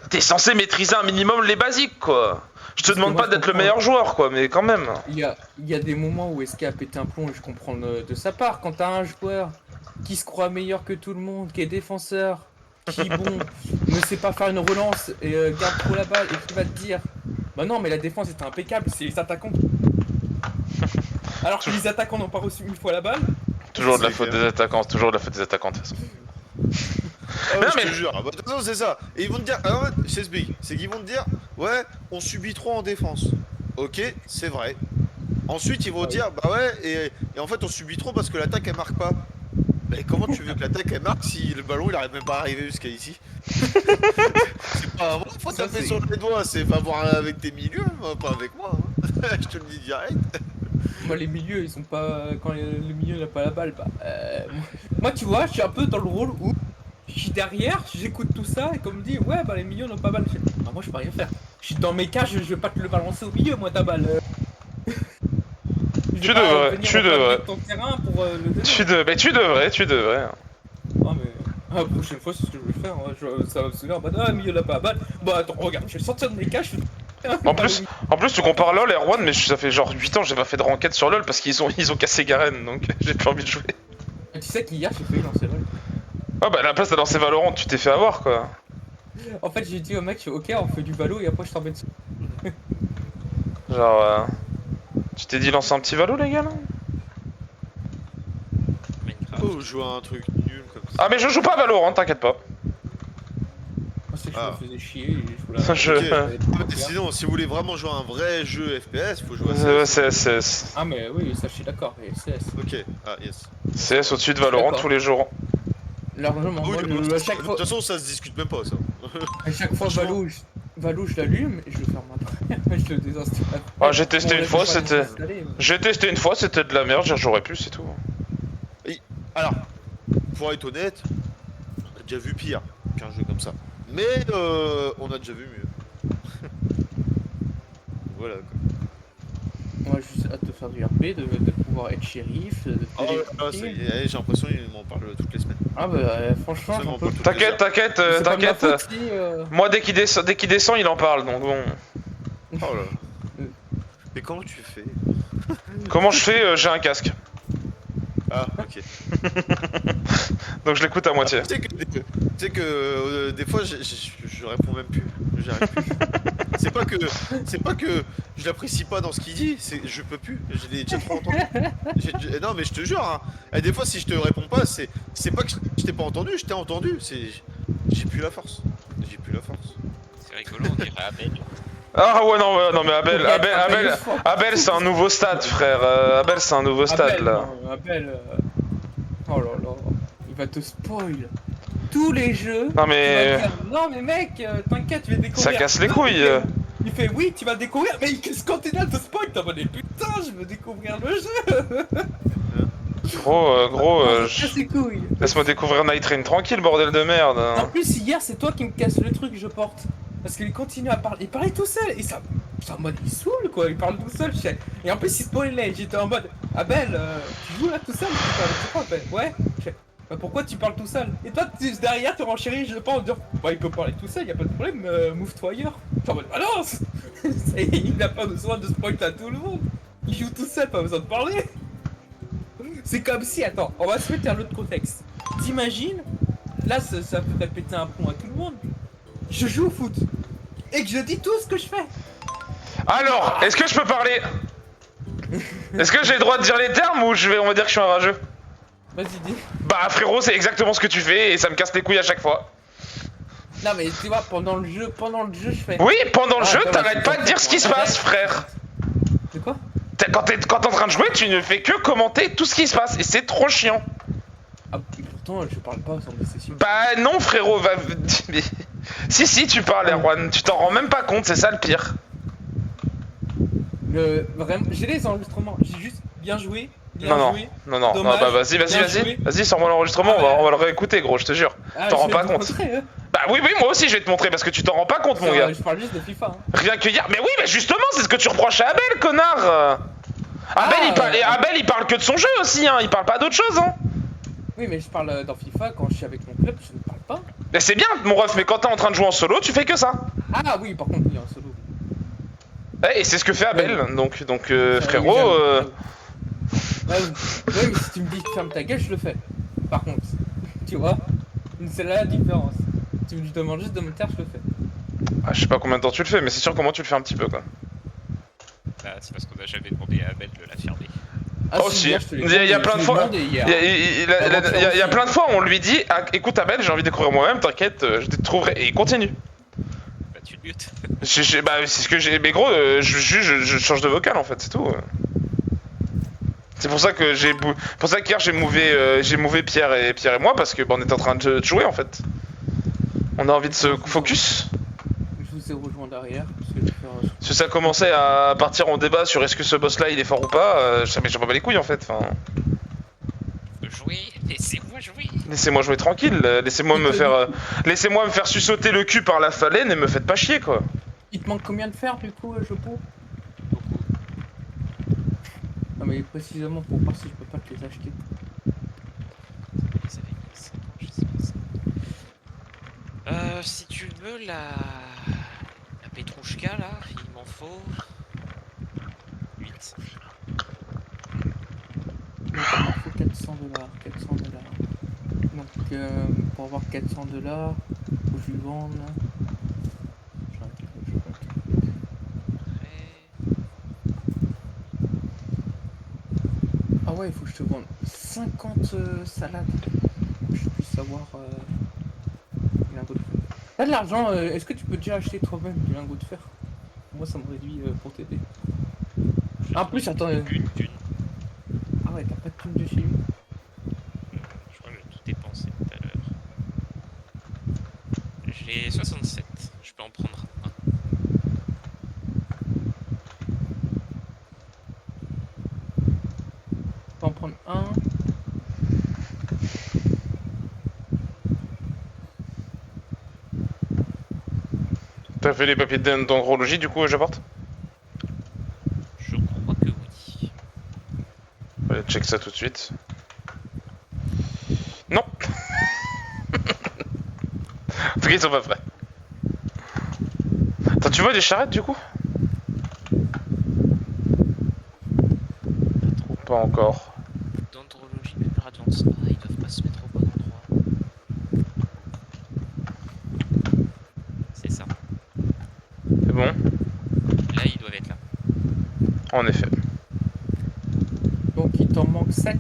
T'es censé maîtriser un minimum les basiques, quoi. Je te Parce que demande moi, pas je d'être le comprends. meilleur joueur, quoi, mais quand même. Il y a des moments où SK a pété un plomb et je comprends de sa part. Quand t'as un joueur qui se croit meilleur que tout le monde, qui est défenseur, qui, bon, ne sait pas faire une relance et garde trop la balle et qui va te dire bah non, mais la défense est impeccable, c'est les attaquants. Alors que les attaquants n'ont pas reçu une fois la balle. Toujours de la C'est faute clair. des attaquants, toujours de la faute des attaquants de toute façon. Ah, non, je mais- te jure, bah, de toute façon c'est ça. Et ils vont te dire, alors c'est ce big, c'est qu'ils vont te dire, ouais, on subit trop en défense. Ok, c'est vrai. Ensuite ils vont te dire, bah ouais, et en fait on subit trop parce que l'attaque elle marque pas. Mais comment tu veux que l'attaque elle marque si le ballon il arrive même pas à arriver jusqu'à ici? C'est pas à moi, faut Ça, taper c'est- sur les doigts, c'est pas voir avec tes milieux, pas avec moi. Hein. Je te le dis direct. Moi, les milieux, ils sont pas. Quand le milieu n'a pas la balle, bah. Moi, tu vois, je suis un peu dans le rôle où je suis derrière, j'écoute tout ça et qu'on me dit, ouais, bah les milieux n'ont pas balle. Je fais, bah, moi, je peux rien faire. Je suis dans mes cages, je vais pas te le balancer au milieu, moi, ta balle. Je vais Tu pas devrais, venir tu en plein milieu devrais. de ton terrain pour le donner. Mais tu devrais. Ah, mais. La prochaine fois, c'est ce que je vais faire. Hein. Ça va me souvenir, bah, ah, le milieu n'a pas la balle. Bah, attends, regarde, je vais sortir de mes cages. En plus, tu compares LoL et Erwan, mais ça fait genre 8 ans que j'ai pas fait de ranked sur LoL parce qu'ils ont cassé Garen, donc j'ai plus envie de jouer. Tu sais qu'hier, j'ai failli lancer LoL. Ah bah à la place t'as lancé Valorant, tu t'es fait avoir quoi. En fait, j'ai dit au mec, ok, on fait du Valo et après, je t'embête dessus. Genre, tu t'es dit lancer un petit Valo les gars là? Minecraft. Oh, jouer à un truc nul comme ça. Ah mais je joue pas à Valorant, t'inquiète pas. Moi, c'est que Ah. je me faisais chier et je voulais. Je- Ok. Sinon, si vous voulez vraiment jouer à un vrai jeu FPS, faut jouer à CS. CS. Ah, mais oui, ça, je suis d'accord, et CS. Ok, ah yes. CS au-dessus de Valorant D'accord. tous les jours. Largement, Oui, moi, de à chaque fois, toute façon, ça se discute même pas ça. à chaque fois Valo, je l'allume et je le ferme après. Je le désinstalle après. Ah, j'ai testé Bon, une là, fois, je vais pas c'était- désinstaller, mais- J'ai testé une fois, c'était de la merde, j'y rejouerai plus, c'est tout. Alors, pour être honnête, on a déjà vu pire qu'un jeu comme ça. Mais on a déjà vu mieux. Voilà quoi. On va juste hâte de faire du RP, de pouvoir être shérif, de Ah ouais, téléporter. là, ça y est, j'ai l'impression qu'ils m'en parlent toutes les semaines. Ah bah franchement, Seulement j'en pour peux tout plus. plaisir. T'inquiète, C'est pas de ma t'inquiète. faute si, Moi dès qu'il descend, il en parle, donc bon. Oh là là. Mais comment tu fais? Comment je fais J'ai un casque. Ah, ok. Donc je l'écoute à moitié. Tu sais que des fois je réponds même plus, j'arrive plus. C'est pas que je l'apprécie pas dans ce qu'il dit, c'est je peux plus, je l'ai déjà trop entendu. Non mais je te jure, hein, et des fois si je te réponds pas, c'est pas que je t'ai pas entendu, je t'ai entendu, j'ai plus la force. J'ai plus la force. C'est rigolo, on dirait Abel. Ah ouais non mais Abel c'est un nouveau stade frère. Abel c'est un nouveau stade Abel, là. non, Abel, oh là là, il va te spoil tous les jeux. Non Tu mais vas dire, non mais mec, t'inquiète, tu vas découvrir. ça casse les Non, couilles. Il fait oui, tu vas découvrir, mais qu'est-ce quand t'es là de spoil, t'as dit putain, je veux découvrir le jeu. Gros, Ça casse les couilles. laisse-moi découvrir Night Train tranquille bordel de merde. En plus hier c'est toi qui me casse le truc, je porte. Parce qu'il continue à parler, il parlait tout seul et ça, c'est en mode il saoule quoi, il parle tout seul. Et en plus il spoilait, j'étais en mode Abel, tu joues là tout seul, tu parles tout seul, Abel. Ouais. Bah pourquoi tu parles tout seul? Et toi derrière tu renchéris, je pense en disant bah il peut parler tout seul, y a pas de problème, move-toi ailleurs. T'es en mode balance. Il n'a pas besoin de spoil à tout le monde. Il joue tout seul, pas besoin de parler. C'est comme si, attends, on va se mettre à l'autre contexte. T'imagines, là ça peut péter un plomb à tout le monde. Je joue au foot et que je dis tout ce que je fais. Alors, est-ce que je peux parler? Est-ce que j'ai le droit de dire les termes ou on va dire que je suis un rageux? Vas-y dis. Bah frérot c'est exactement ce que tu fais et ça me casse les couilles à chaque fois. Non mais tu vois, pendant le jeu je fais. Oui, pendant le Ah, jeu, attends, t'arrêtes je pas de dire ce qui se passe, frère. C'est quoi? Quand t'es en train de jouer, tu ne fais que commenter tout ce qui se passe et c'est trop chiant. Ah pourtant je parle pas sans décision. Bah non, frérot, mais... Si, tu parles, Erwan, tu t'en rends même pas compte, c'est ça le pire. Vraiment, j'ai les enregistrements, j'ai juste bien joué, Non, joué. non, Dommage. bah vas-y, Bien joué. vas-y, sors-moi l'enregistrement, Ah, on va le réécouter, gros, je te jure. Ah, T'en je rends vais pas te compte. montrer, hein. Bah oui, moi aussi je vais te montrer parce que tu t'en rends pas compte, mon gars. Je parle juste de FIFA. Hein. Rien que hier, mais oui, mais justement, c'est ce que tu reproches à Abel, connard. Abel, il parle que de son jeu aussi, hein, il parle pas d'autre chose, hein. Oui mais je parle dans FIFA quand je suis avec mon club, je ne parle pas. Mais c'est bien, mon ref, mais quand t'es en train de jouer en solo, tu fais que ça. Ah oui par contre il y a un solo. Et c'est ce que fait Abel, donc frérot. Ouais, mais si tu me dis ferme ta gueule, je le fais. Par contre, tu vois, c'est là la différence. Si tu me demandes juste de me taire, je le fais. Ah, je sais pas combien de temps tu le fais, mais c'est sûr comment tu le fais un petit peu quoi. Bah, c'est parce qu'on a jamais demandé à Abel de la fermer. Ah, Oh, si, hier, je te l'ai il y a demandé, plein de je l'ai fois- demandé hier. Il y a plein de fois où on lui dit ah, écoute Abel, j'ai envie de découvrir moi-même, t'inquiète, je te trouverai. Et il continue. Bah, tu le mutes. Bah, c'est ce que j'ai. Mais gros, je change de vocal en fait, c'est tout. C'est pour ça que pour ça qu'hier j'ai mouvé Pierre et moi parce que bah, on était en train de jouer en fait. On a envie de se focus. Je vous ai rejoint derrière. Parce que je vais faire... Si ça commençait à partir en débat sur est-ce que ce boss là il est fort ou pas, j'en bats les couilles en fait. Enfin, Jouer, laissez-moi jouer. laissez-moi jouer tranquille, laissez-moi me faire suçoter le cul par la phalène et me faites pas chier quoi. Il te manque combien de fer du coup, je peux? Beaucoup. Non mais précisément pour voir si je peux pas te les acheter. Vous avez mis 5 ans, je sais pas ça. Si tu veux la Petrouchka là, il m'en faut 8. Donc il m'en faut 400 $. Donc pour avoir 400 $, faut que je lui vende. Ah ouais, il faut que je te vende 50 salades. Pour que je puisse avoir des lingots de fer. T'as de l'argent, est-ce que tu peux déjà acheter toi-même du lingot de fer? Moi ça me réduit pour t'aider. En plus, attends. Une thune. Ah ouais, t'as pas de thune de chez lui. Je crois que j'ai tout dépensé tout à l'heure. J'ai 67. Je peux en prendre un. Je peux en prendre un. T'as fait les papiers d'andrologie du coup, j'apporte. Je crois que oui. Allez, check ça tout de suite. Non. En tout cas, ils sont pas prêts. Attends, tu vois des charrettes du coup? Ou pas encore. Dendrologie, Pepper Advance. Ah, ils doivent pas se mettre au bon endroit. C'est ça. C'est bon? Là, ils doivent être là. En effet. Donc il t'en manque 7.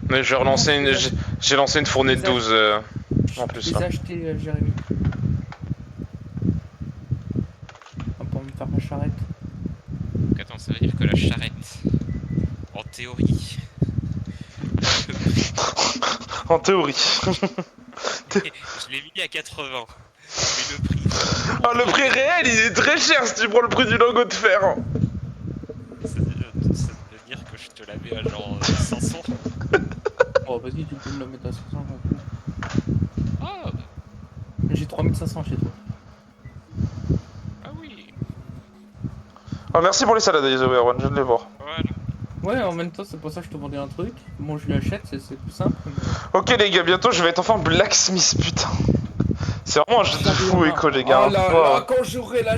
Mais je vais relancer une. J'ai lancé une fournée de 12 en Je plus les ai là. achetés, Jérémy. Ah, pour me faire ma charrette. Donc attends, ça veut dire que la charrette, en théorie, En théorie. je l'ai mis à 80. Mais le prix, Ah, le prix réel il est très cher si tu prends le prix du lingot de fer. ça veut dire que je te la mets à genre 500. Oh, vas-y, tu peux me le mettre à 500. j'en fous. Ah, bah, J'ai 3500 chez toi. ah oui, Ah, merci pour les salades, Isower One, je viens de les voir. voilà. Ouais, en même temps, c'est pour ça que je te vendais un truc. Bon, je l'achète, c'est tout simple. Ok, les gars, bientôt je vais être enfin Blacksmith, putain. C'est vraiment un jeu de fou, Echo, les gars. Oh là Wow. là, quand j'aurai la